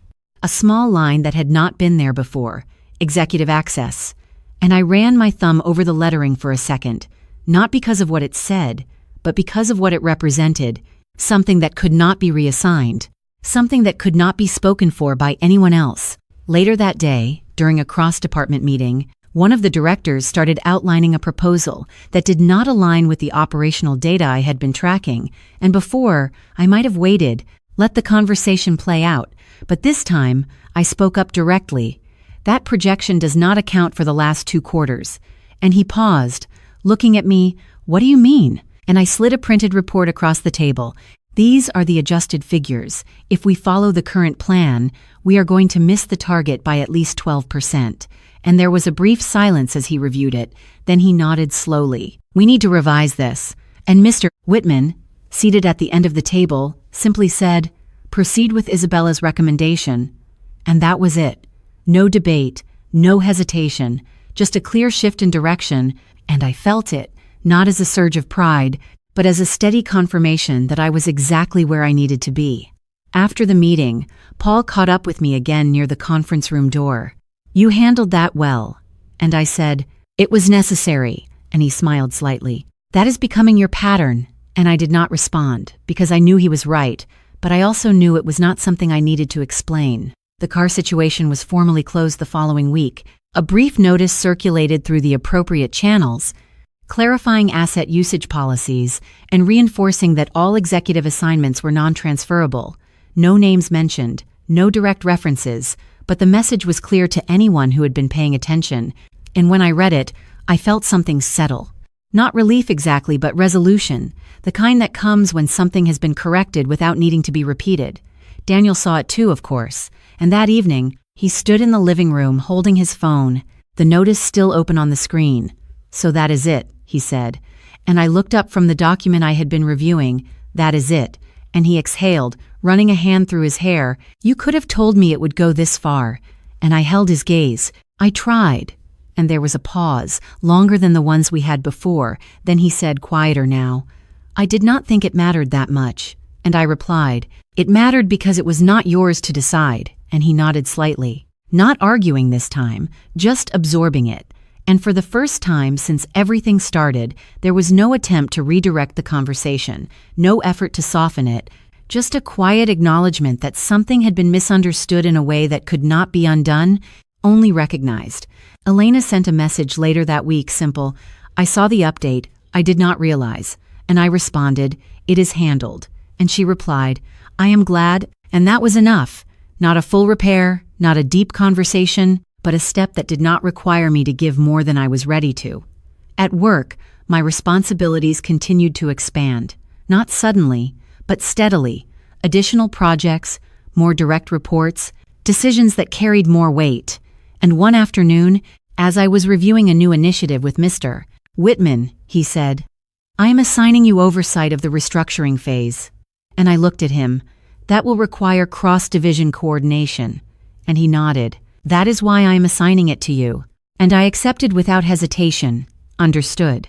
a small line that had not been there before, Executive Access. And I ran my thumb over the lettering for a second, not because of what it said, but because of what it represented, something that could not be reassigned, something that could not be spoken for by anyone else. Later that day, during a cross-department meeting, one of the directors started outlining a proposal that did not align with the operational data I had been tracking, and before, I might have waited, let the conversation play out, but this time, I spoke up directly. "That projection does not account for the last 2 quarters. And he paused, looking at me. "What do you mean?" And I slid a printed report across the table. "These are the adjusted figures. If we follow the current plan, we are going to miss the target by at least 12%. And there was a brief silence as he reviewed it. Then he nodded slowly. "We need to revise this." And Mr. Whitman, seated at the end of the table, simply said, "Proceed with Isabella's recommendation." And that was it. No debate, no hesitation, just a clear shift in direction, and I felt it, not as a surge of pride, but as a steady confirmation that I was exactly where I needed to be. After the meeting, Paul caught up with me again near the conference room door. "You handled that well." And I said, "It was necessary," and he smiled slightly. "That is becoming your pattern." And I did not respond, because I knew he was right, but I also knew it was not something I needed to explain. The car situation was formally closed the following week. A brief notice circulated through the appropriate channels, clarifying asset usage policies and reinforcing that all executive assignments were non-transferable. No names mentioned, no direct references, but the message was clear to anyone who had been paying attention. And when I read it, I felt something settle. Not relief exactly, but resolution, the kind that comes when something has been corrected without needing to be repeated. Daniel saw it too, of course, and that evening, he stood in the living room holding his phone, the notice still open on the screen. "So that is it," he said. And I looked up from the document I had been reviewing. "That is it." And he exhaled, running a hand through his hair. "You could have told me it would go this far." And I held his gaze. "I tried." And there was a pause, longer than the ones we had before. Then he said, quieter now, "I did not think it mattered that much." And I replied, "It mattered because it was not yours to decide." And he nodded slightly. Not arguing this time, just absorbing it. And for the first time since everything started, there was no attempt to redirect the conversation, no effort to soften it, just a quiet acknowledgement that something had been misunderstood in a way that could not be undone, only recognized. Elena sent a message later that week, simple, "I saw the update, I did not realize." And I responded, "It is handled." And she replied, "I am glad," and that was enough. Not a full repair, not a deep conversation, but a step that did not require me to give more than I was ready to. At work, my responsibilities continued to expand, not suddenly, but steadily. Additional projects, more direct reports, decisions that carried more weight. And one afternoon, as I was reviewing a new initiative with Mr. Whitman, he said, "I am assigning you oversight of the restructuring phase." And I looked at him. "That will require cross-division coordination." And he nodded. "That is why I am assigning it to you." And I accepted without hesitation. Understood.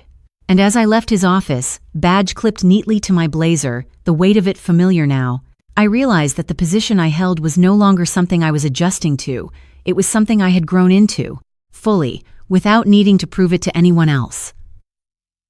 And as I left his office, badge clipped neatly to my blazer, the weight of it familiar now, I realized that the position I held was no longer something I was adjusting to. It was something I had grown into, fully, without needing to prove it to anyone else.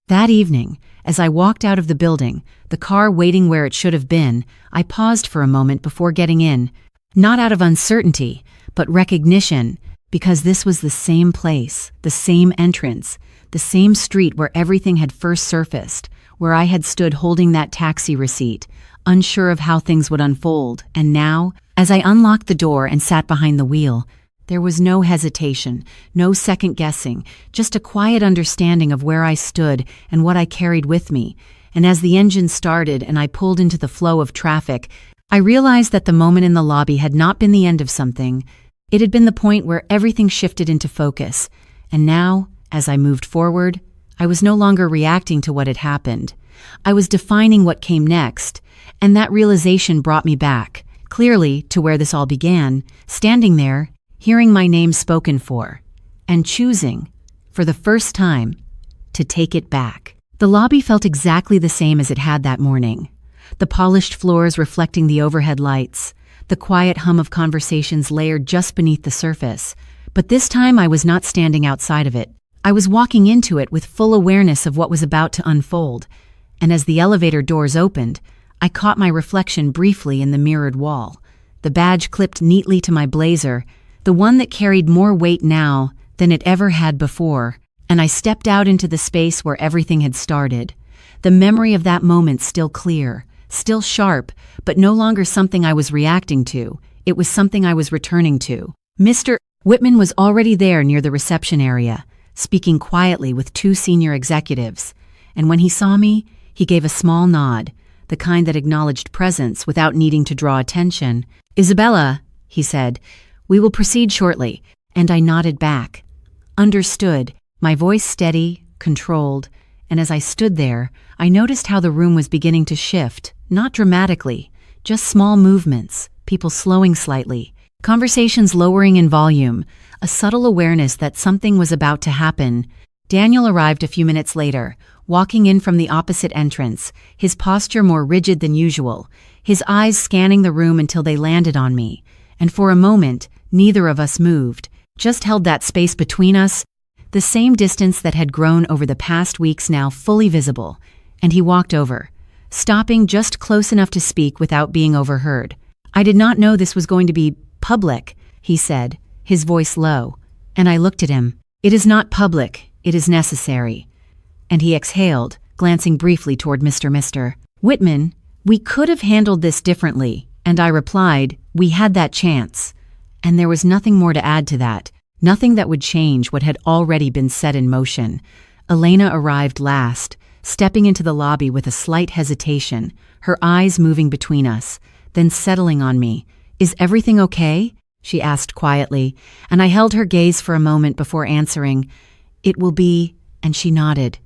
That evening, as I walked out of the building, the car waiting where it should have been, I paused for a moment before getting in, not out of uncertainty, but recognition, because this was the same place, the same entrance, the same street where everything had first surfaced, where I had stood holding that taxi receipt, unsure of how things would unfold. And now, as I unlocked the door and sat behind the wheel, there was no hesitation, no second guessing, just a quiet understanding of where I stood and what I carried with me. And as the engine started and I pulled into the flow of traffic, I realized that the moment in the lobby had not been the end of something. It had been the point where everything shifted into focus. And now, as I moved forward, I was no longer reacting to what had happened. I was defining what came next, and that realization brought me back, clearly to where this all began, standing there, hearing my name spoken for, and choosing, for the first time, to take it back. The lobby felt exactly the same as it had that morning. The polished floors reflecting the overhead lights, the quiet hum of conversations layered just beneath the surface. But this time I was not standing outside of it. I was walking into it with full awareness of what was about to unfold. And as the elevator doors opened, I caught my reflection briefly in the mirrored wall. The badge clipped neatly to my blazer, the one that carried more weight now than it ever had before, and I stepped out into the space where everything had started. The memory of that moment still clear, still sharp, but no longer something I was reacting to. It was something I was returning to. Mr. Whitman was already there near the reception area, speaking quietly with two senior executives. And when he saw me, he gave a small nod, the kind that acknowledged presence without needing to draw attention. "Isabella," he said, "we will proceed shortly." And I nodded back. Understood, my voice steady, controlled, and as I stood there, I noticed how the room was beginning to shift, not dramatically, just small movements, people slowing slightly, conversations lowering in volume, a subtle awareness that something was about to happen. Daniel arrived a few minutes later, walking in from the opposite entrance, his posture more rigid than usual, his eyes scanning the room until they landed on me. And for a moment, neither of us moved, just held that space between us, the same distance that had grown over the past weeks now fully visible. And he walked over, stopping just close enough to speak without being overheard. "I did not know this was going to be public," he said, his voice low, and I looked at him. "It is not public, it is necessary." And he exhaled, glancing briefly toward Mr. Whitman. "We could have handled this differently," and I replied, "We had that chance." And there was nothing more to add to that, nothing that would change what had already been set in motion. Elena arrived last, stepping into the lobby with a slight hesitation, her eyes moving between us, then settling on me. "Is everything okay?" she asked quietly, and I held her gaze for a moment before answering, "It will be," and she nodded,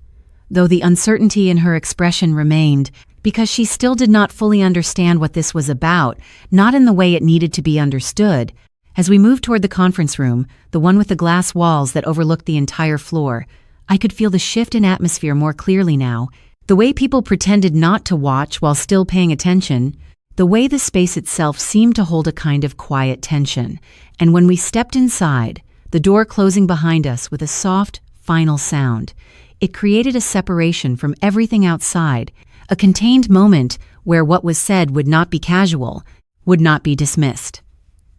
though the uncertainty in her expression remained, because she still did not fully understand what this was about, not in the way it needed to be understood. As we moved toward the conference room, the one with the glass walls that overlooked the entire floor, I could feel the shift in atmosphere more clearly now, the way people pretended not to watch while still paying attention, the way the space itself seemed to hold a kind of quiet tension. And when we stepped inside, the door closing behind us with a soft, final sound, it created a separation from everything outside, a contained moment where what was said would not be casual, would not be dismissed.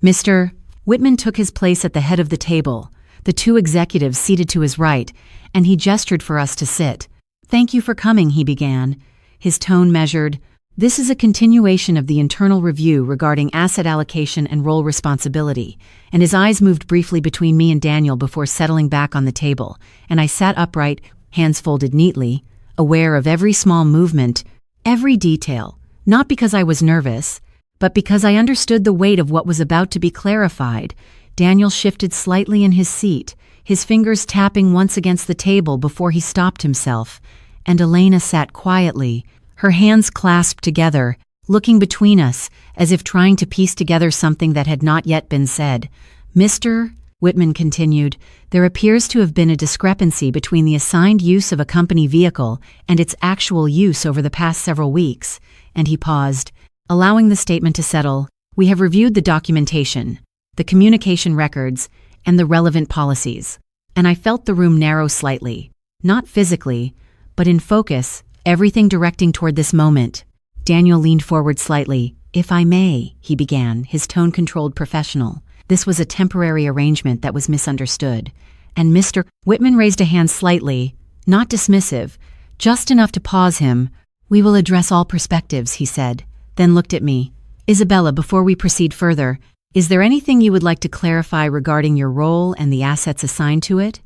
Mr. Whitman took his place at the head of the table, the two executives seated to his right, and he gestured for us to sit. "Thank you for coming," he began, his tone measured. "This is a continuation of the internal review regarding asset allocation and role responsibility," and his eyes moved briefly between me and Daniel before settling back on the table, and I sat upright, hands folded neatly, aware of every small movement, every detail, not because I was nervous, but because I understood the weight of what was about to be clarified. Daniel shifted slightly in his seat, his fingers tapping once against the table before he stopped himself, and Elena sat quietly, her hands clasped together, looking between us, as if trying to piece together something that had not yet been said. "Mr. Whitman continued, "There appears to have been a discrepancy between the assigned use of a company vehicle and its actual use over the past several weeks," and he paused, allowing the statement to settle. "We have reviewed the documentation, the communication records, and the relevant policies." And I felt the room narrow slightly, not physically, but in focus, everything directing toward this moment. Daniel leaned forward slightly. "If I may," he began, his tone controlled, professional. "This was a temporary arrangement that was misunderstood." And Mr. Whitman raised a hand slightly, not dismissive, just enough to pause him. "We will address all perspectives," he said, then looked at me. "Isabella, before we proceed further, is there anything you would like to clarify regarding your role and the assets assigned to it?"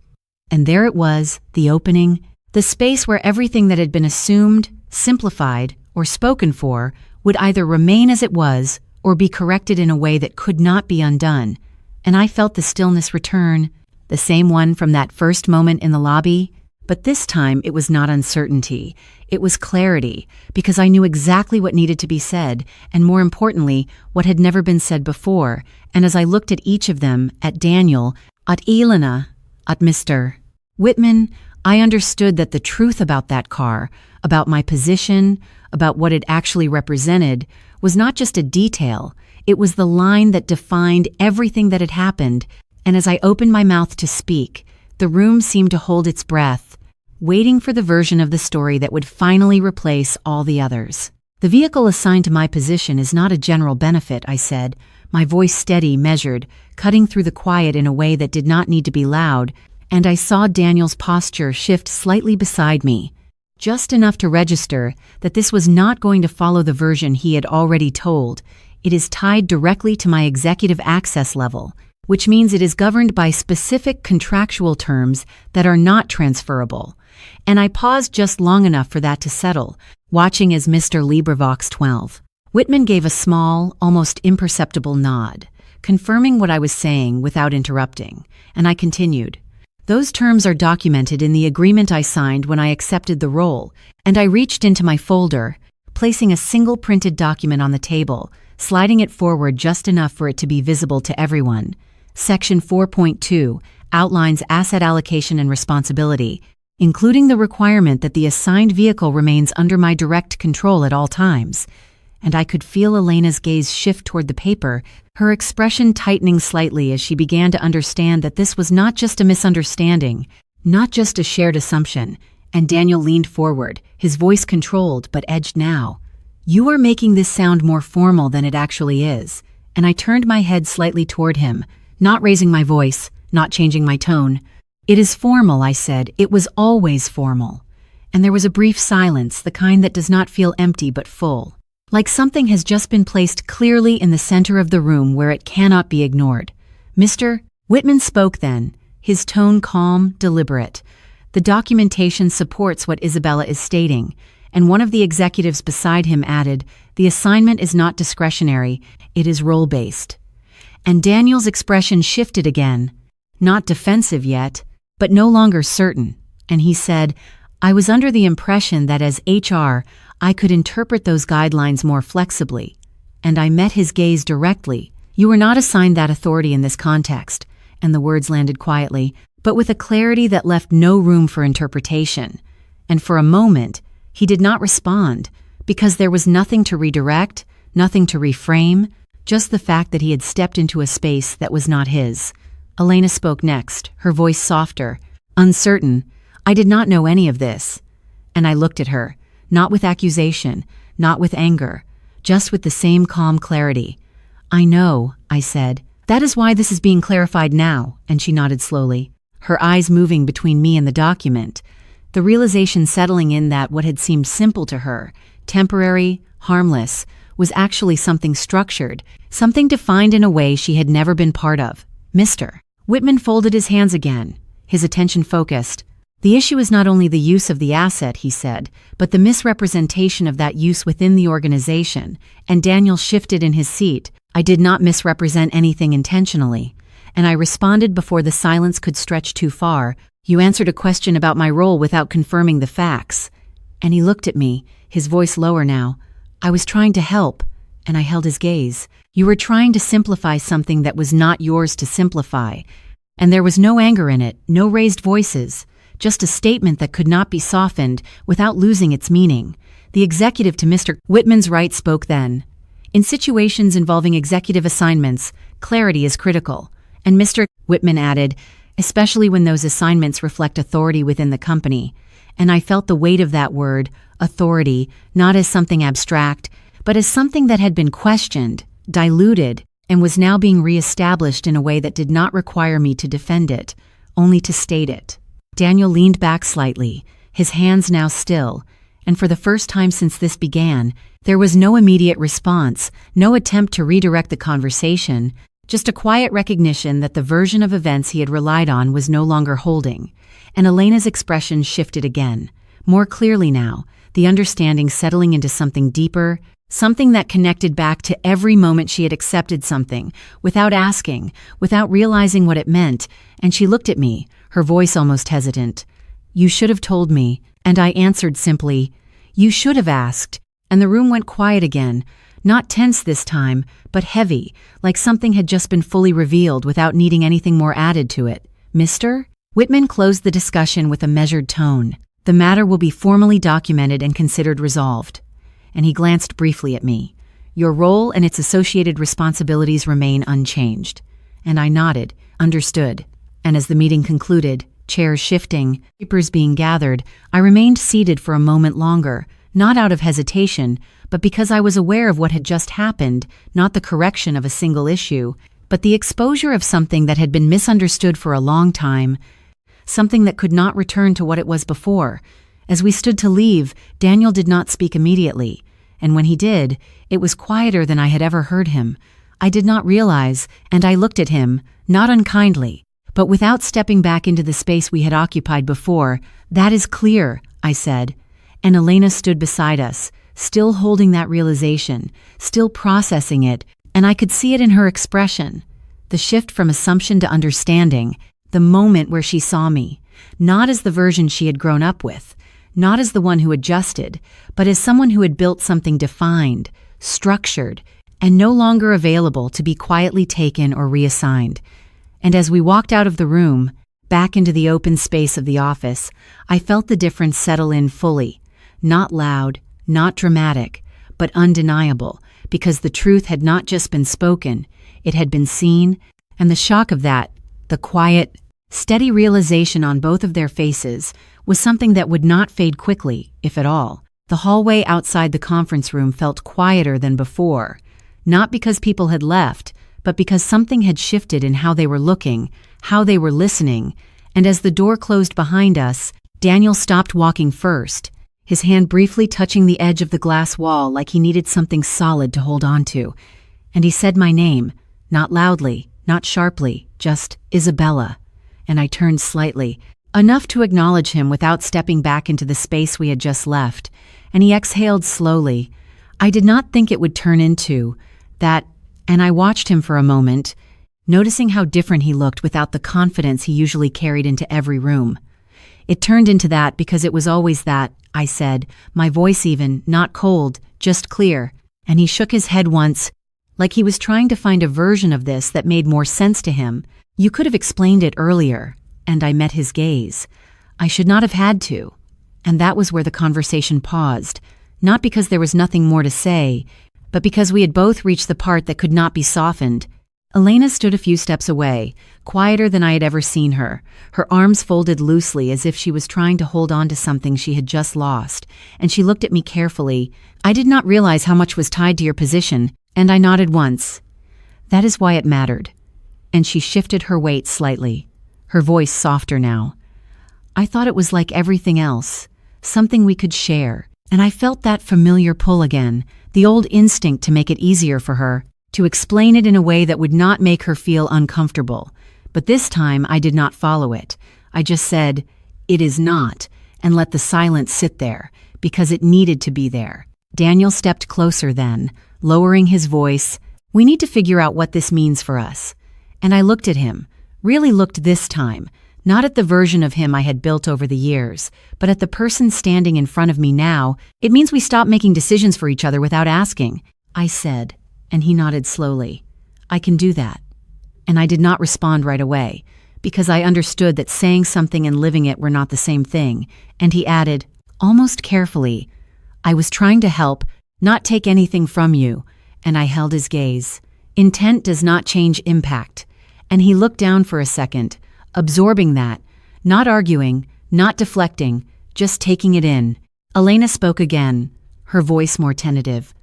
And there it was, the opening, the space where everything that had been assumed, simplified, or spoken for would either remain as it was or be corrected in a way that could not be undone. And I felt the stillness return, the same one from that first moment in the lobby. But this time it was not uncertainty, it was clarity, because I knew exactly what needed to be said, and more importantly, what had never been said before. And as I looked at each of them, at Daniel, at Elena, at Mr. Whitman, I understood that the truth about that car, about my position, about what it actually represented, was not just a detail, it was the line that defined everything that had happened. And as I opened my mouth to speak, the room seemed to hold its breath, waiting for the version of the story that would finally replace all the others. "The vehicle assigned to my position is not a general benefit," I said, my voice steady, measured, cutting through the quiet in a way that did not need to be loud, and I saw Daniel's posture shift slightly beside me, just enough to register that this was not going to follow the version he had already told. "It is tied directly to my executive access level, which means it is governed by specific contractual terms that are not transferable." And I paused just long enough for that to settle, watching as Mr. LibriVox 12. Whitman gave a small, almost imperceptible nod, confirming what I was saying without interrupting, and I continued. "Those terms are documented in the agreement I signed when I accepted the role," and I reached into my folder, placing a single printed document on the table, sliding it forward just enough for it to be visible to everyone. Section 4.2 outlines asset allocation and responsibility, including the requirement that the assigned vehicle remains under my direct control at all times. And I could feel Elena's gaze shift toward the paper, her expression tightening slightly as she began to understand that this was not just a misunderstanding, not just a shared assumption. And Daniel leaned forward, his voice controlled but edged now. "You are making this sound more formal than it actually is." And I turned my head slightly toward him, not raising my voice, not changing my tone. "It is formal," I said. "It was always formal." And there was a brief silence, the kind that does not feel empty but full, like something has just been placed clearly in the center of the room where it cannot be ignored. Mr. Whitman spoke then, his tone calm, deliberate. "The documentation supports what Isabella is stating," and one of the executives beside him added, "The assignment is not discretionary, it is role-based." And Daniel's expression shifted again, not defensive yet, but no longer certain, and he said, "I was under the impression that as HR, I could interpret those guidelines more flexibly." And I met his gaze directly. "You were not assigned that authority in this context," and the words landed quietly, but with a clarity that left no room for interpretation. And for a moment, he did not respond, because there was nothing to redirect, nothing to reframe, just the fact that he had stepped into a space that was not his. Elena spoke next, her voice softer, uncertain. "I did not know any of this." And I looked at her, not with accusation, not with anger, just with the same calm clarity. "I know," I said. "That is why this is being clarified now," and she nodded slowly, her eyes moving between me and the document, the realization settling in that what had seemed simple to her, temporary, harmless, was actually something structured, something defined in a way she had never been part of. "Mr." Whitman folded his hands again, his attention focused. "The issue is not only the use of the asset," he said, "but the misrepresentation of that use within the organization." And Daniel shifted in his seat. "I did not misrepresent anything intentionally." And I responded before the silence could stretch too far. "You answered a question about my role without confirming the facts." And he looked at me, his voice lower now. "I was trying to help," and I held his gaze. "You were trying to simplify something that was not yours to simplify." And there was no anger in it, no raised voices, just a statement that could not be softened without losing its meaning. The executive to Mr. Whitman's right spoke then. "In situations involving executive assignments, clarity is critical." And Mr. Whitman added, "Especially when those assignments reflect authority within the company." And I felt the weight of that word, authority, not as something abstract, but as something that had been questioned, diluted, and was now being reestablished in a way that did not require me to defend it, only to state it. Daniel leaned back slightly, his hands now still, and for the first time since this began, there was no immediate response, no attempt to redirect the conversation, just a quiet recognition that the version of events he had relied on was no longer holding. And Elena's expression shifted again, more clearly now, the understanding settling into something deeper, something that connected back to every moment she had accepted something, without asking, without realizing what it meant, and she looked at me, her voice almost hesitant. "You should have told me," and I answered simply, "You should have asked." And the room went quiet again, not tense this time, but heavy, like something had just been fully revealed without needing anything more added to it. "Mr. Whitman closed the discussion with a measured tone. "The matter will be formally documented and considered resolved." And he glanced briefly at me. "Your role and its associated responsibilities remain unchanged." And I nodded, understood. And as the meeting concluded, chairs shifting, papers being gathered, I remained seated for a moment longer, not out of hesitation, but because I was aware of what had just happened, not the correction of a single issue, but the exposure of something that had been misunderstood for a long time, something that could not return to what it was before. As we stood to leave, Daniel did not speak immediately, and when he did, it was quieter than I had ever heard him. I did not realize, and I looked at him, not unkindly, but without stepping back into the space we had occupied before. "That is clear," I said. And Elena stood beside us, still holding that realization, still processing it, and I could see it in her expression. The shift from assumption to understanding, the moment where she saw me, not as the version she had grown up with, not as the one who adjusted, but as someone who had built something defined, structured, and no longer available to be quietly taken or reassigned. And as we walked out of the room, back into the open space of the office, I felt the difference settle in fully. Not loud, not dramatic, but undeniable, because the truth had not just been spoken, it had been seen, and the shock of that, the quiet, steady realization on both of their faces, was something that would not fade quickly, if at all. The hallway outside the conference room felt quieter than before, not because people had left, but because something had shifted in how they were looking, how they were listening, and as the door closed behind us, Daniel stopped walking first, his hand briefly touching the edge of the glass wall like he needed something solid to hold on to, and he said my name, not loudly, not sharply, just Isabella, and I turned slightly, enough to acknowledge him without stepping back into the space we had just left, and he exhaled slowly. I did not think it would turn into that, and I watched him for a moment, noticing how different he looked without the confidence he usually carried into every room. "It turned into that because it was always that," I said, my voice even, not cold, just clear, and he shook his head once, like he was trying to find a version of this that made more sense to him. "You could have explained it earlier," and I met his gaze. "I should not have had to." And that was where the conversation paused, not because there was nothing more to say, but because we had both reached the part that could not be softened. Elena stood a few steps away, quieter than I had ever seen her, her arms folded loosely as if she was trying to hold on to something she had just lost, and she looked at me carefully. "I did not realize how much was tied to your position," and I nodded once. "That is why it mattered." And she shifted her weight slightly, her voice softer now. "I thought it was like everything else, something we could share." And I felt that familiar pull again, the old instinct to make it easier for her, to explain it in a way that would not make her feel uncomfortable. But this time I did not follow it. I just said, "It is not," and let the silence sit there, because it needed to be there. Daniel stepped closer then, lowering his voice. "We need to figure out what this means for us." And I looked at him, really looked this time, not at the version of him I had built over the years, but at the person standing in front of me now. "It means we stop making decisions for each other without asking," I said, and he nodded slowly. "I can do that." And I did not respond right away, because I understood that saying something and living it were not the same thing, and he added, almost carefully, "I was trying to help, not take anything from you," and I held his gaze. Intent does not change impact. And he looked down for a second, absorbing that, not arguing, not deflecting, just taking it in. Elena spoke again, her voice more tentative.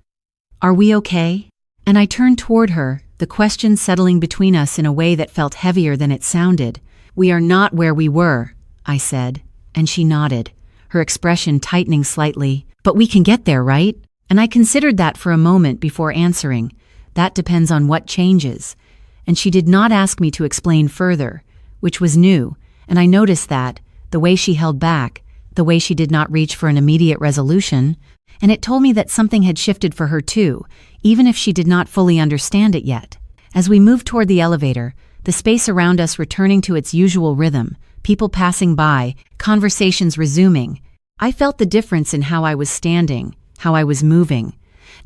"Are we okay?" And I turned toward her, the question settling between us in a way that felt heavier than it sounded. "We are not where we were," I said, and she nodded, her expression tightening slightly. "But we can get there, right?" And I considered that for a moment before answering. "That depends on what changes." And she did not ask me to explain further, which was new, and I noticed that, the way she held back, the way she did not reach for an immediate resolution, and it told me that something had shifted for her too, even if she did not fully understand it yet. As we moved toward the elevator, the space around us returning to its usual rhythm, people passing by, conversations resuming, I felt the difference in how I was standing, how I was moving.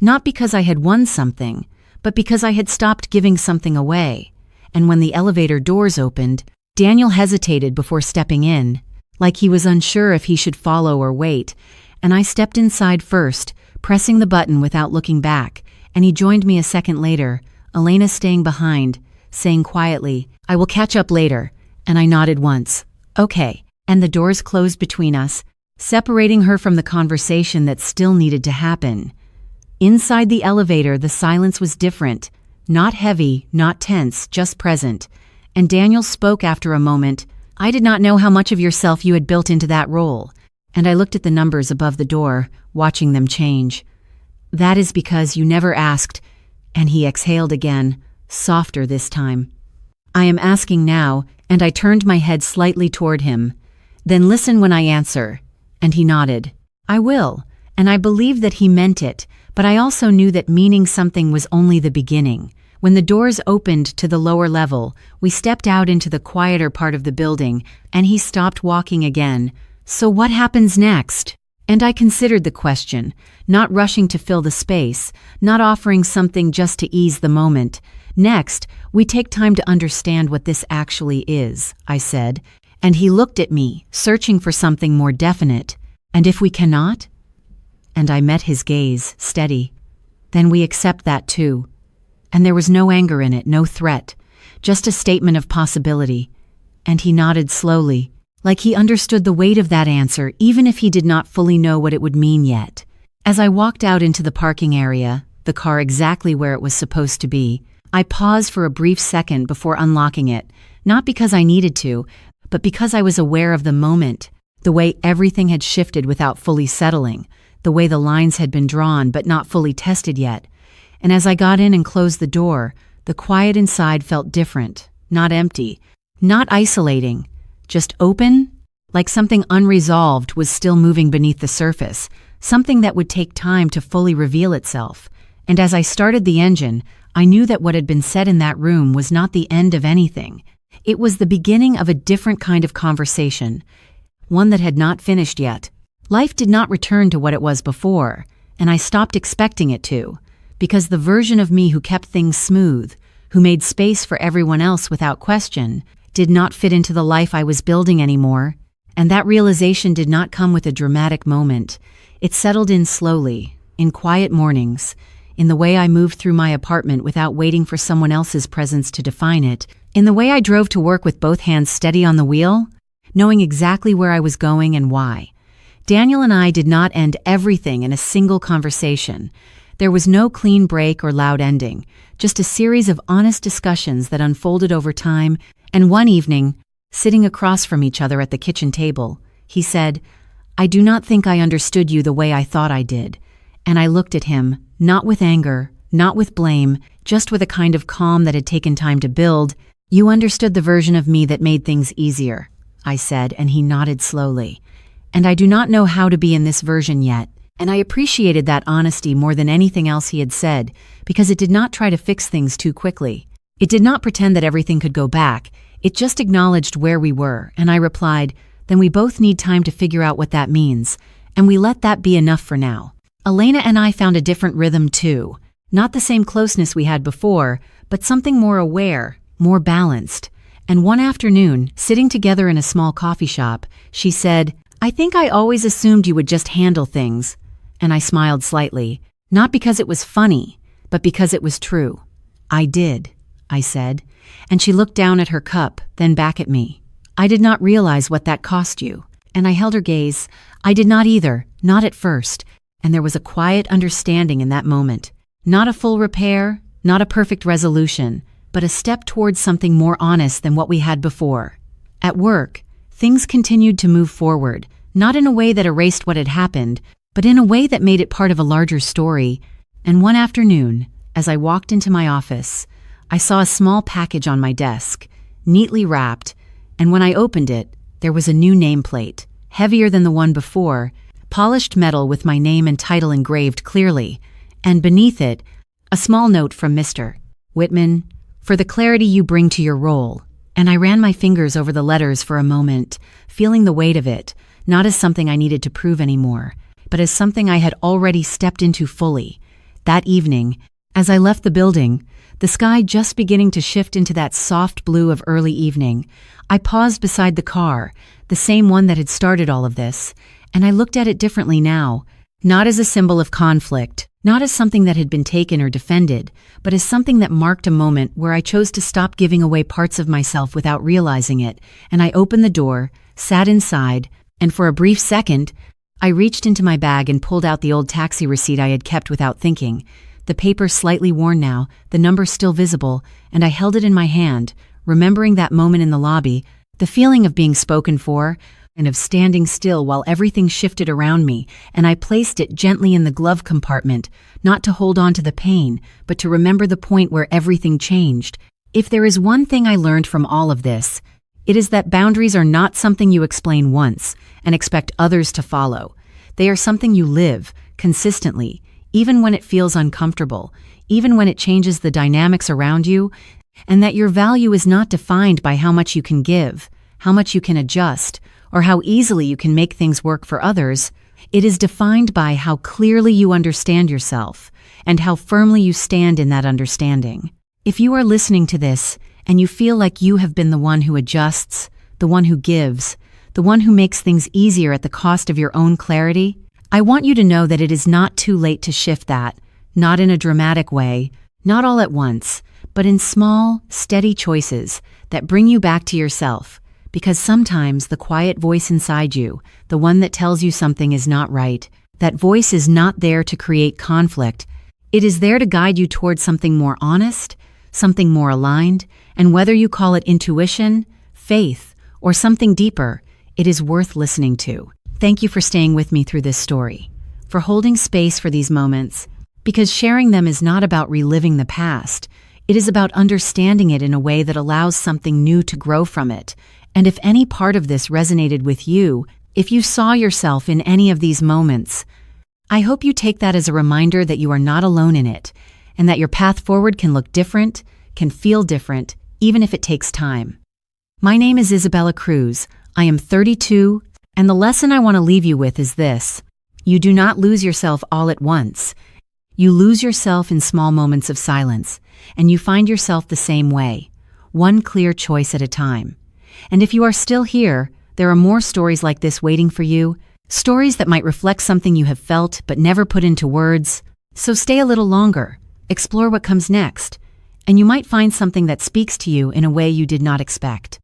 Not because I had won something, but because I had stopped giving something away. And when the elevator doors opened, Daniel hesitated before stepping in, like he was unsure if he should follow or wait, and I stepped inside first, pressing the button without looking back, and he joined me a second later, Elena staying behind, saying quietly, "I will catch up later," and I nodded once. "Okay," and the doors closed between us, separating her from the conversation that still needed to happen. Inside the elevator, the silence was different, not heavy, not tense, just present, and Daniel spoke after a moment. "I did not know how much of yourself you had built into that role," and I looked at the numbers above the door, watching them change. "That is because you never asked," and he exhaled again, softer this time. "I am asking now," and I turned my head slightly toward him. "Then listen when I answer," and he nodded. "I will," and I believed that he meant it, but I also knew that meaning something was only the beginning. When the doors opened to the lower level, we stepped out into the quieter part of the building, and he stopped walking again. "So what happens next?" And I considered the question, not rushing to fill the space, not offering something just to ease the moment. "Next, we take time to understand what this actually is," I said, and he looked at me, searching for something more definite. "And if we cannot?" And I met his gaze, steady. "Then we accept that too." And there was no anger in it, no threat, just a statement of possibility. And he nodded slowly, like he understood the weight of that answer, even if he did not fully know what it would mean yet. As I walked out into the parking area, the car exactly where it was supposed to be, I paused for a brief second before unlocking it, not because I needed to, but because I was aware of the moment, the way everything had shifted without fully settling, the way the lines had been drawn but not fully tested yet. And as I got in and closed the door, the quiet inside felt different, not empty, not isolating, just open, like something unresolved was still moving beneath the surface, something that would take time to fully reveal itself. And as I started the engine, I knew that what had been said in that room was not the end of anything. It was the beginning of a different kind of conversation, one that had not finished yet. Life did not return to what it was before, and I stopped expecting it to. Because the version of me who kept things smooth, who made space for everyone else without question, did not fit into the life I was building anymore. And that realization did not come with a dramatic moment. It settled in slowly, in quiet mornings, in the way I moved through my apartment without waiting for someone else's presence to define it, in the way I drove to work with both hands steady on the wheel, knowing exactly where I was going and why. Daniel and I did not end everything in a single conversation. There was no clean break or loud ending, just a series of honest discussions that unfolded over time, and one evening, sitting across from each other at the kitchen table, he said, "I do not think I understood you the way I thought I did." And I looked at him, not with anger, not with blame, just with a kind of calm that had taken time to build. "You understood the version of me that made things easier," I said, and he nodded slowly. "And I do not know how to be in this version yet." And I appreciated that honesty more than anything else he had said, because it did not try to fix things too quickly. It did not pretend that everything could go back. It just acknowledged where we were, and I replied, "Then we both need time to figure out what that means, and we let that be enough for now." Elena and I found a different rhythm too. Not the same closeness we had before, but something more aware, more balanced. And one afternoon, sitting together in a small coffee shop, she said, "I think I always assumed you would just handle things." And I smiled slightly, not because it was funny, but because it was true. "I did," I said, and she looked down at her cup, then back at me. "I did not realize what that cost you." And I held her gaze. "I did not either, not at first." And there was a quiet understanding in that moment. Not a full repair, not a perfect resolution, but a step towards something more honest than what we had before. At work, things continued to move forward, not in a way that erased what had happened, but in a way that made it part of a larger story. And one afternoon, as I walked into my office, I saw a small package on my desk, neatly wrapped, and when I opened it, there was a new nameplate, heavier than the one before, polished metal with my name and title engraved clearly, and beneath it, a small note from Mr. Whitman, "For the clarity you bring to your role." And I ran my fingers over the letters for a moment, feeling the weight of it, not as something I needed to prove anymore, but as something I had already stepped into fully. That evening, as I left the building, the sky just beginning to shift into that soft blue of early evening, I paused beside the car, the same one that had started all of this, and I looked at it differently now, not as a symbol of conflict, not as something that had been taken or defended, but as something that marked a moment where I chose to stop giving away parts of myself without realizing it, and I opened the door, sat inside, and for a brief second, I reached into my bag and pulled out the old taxi receipt I had kept without thinking. The paper slightly worn now, the number still visible, and I held it in my hand, remembering that moment in the lobby, the feeling of being spoken for, and of standing still while everything shifted around me, and I placed it gently in the glove compartment, not to hold on to the pain, but to remember the point where everything changed. If there is one thing I learned from all of this, it is that boundaries are not something you explain once and expect others to follow. They are something you live, consistently, even when it feels uncomfortable, even when it changes the dynamics around you, and that your value is not defined by how much you can give, how much you can adjust, or how easily you can make things work for others. It is defined by how clearly you understand yourself, and how firmly you stand in that understanding. If you are listening to this, and you feel like you have been the one who adjusts, the one who gives, the one who makes things easier at the cost of your own clarity, I want you to know that it is not too late to shift that, not in a dramatic way, not all at once, but in small, steady choices that bring you back to yourself. Because sometimes the quiet voice inside you, the one that tells you something is not right, that voice is not there to create conflict. It is there to guide you towards something more honest, something more aligned, and whether you call it intuition, faith, or something deeper, it is worth listening to. Thank you for staying with me through this story, for holding space for these moments, because sharing them is not about reliving the past. It is about understanding it in a way that allows something new to grow from it. And if any part of this resonated with you, if you saw yourself in any of these moments, I hope you take that as a reminder that you are not alone in it, and that your path forward can look different, can feel different, even if it takes time. My name is Isabella Cruz. I am 32, and the lesson I want to leave you with is this. You do not lose yourself all at once. You lose yourself in small moments of silence, and you find yourself the same way, one clear choice at a time. And if you are still here, there are more stories like this waiting for you, stories that might reflect something you have felt but never put into words, So stay a little longer, explore what comes next, and you might find something that speaks to you in a way you did not expect.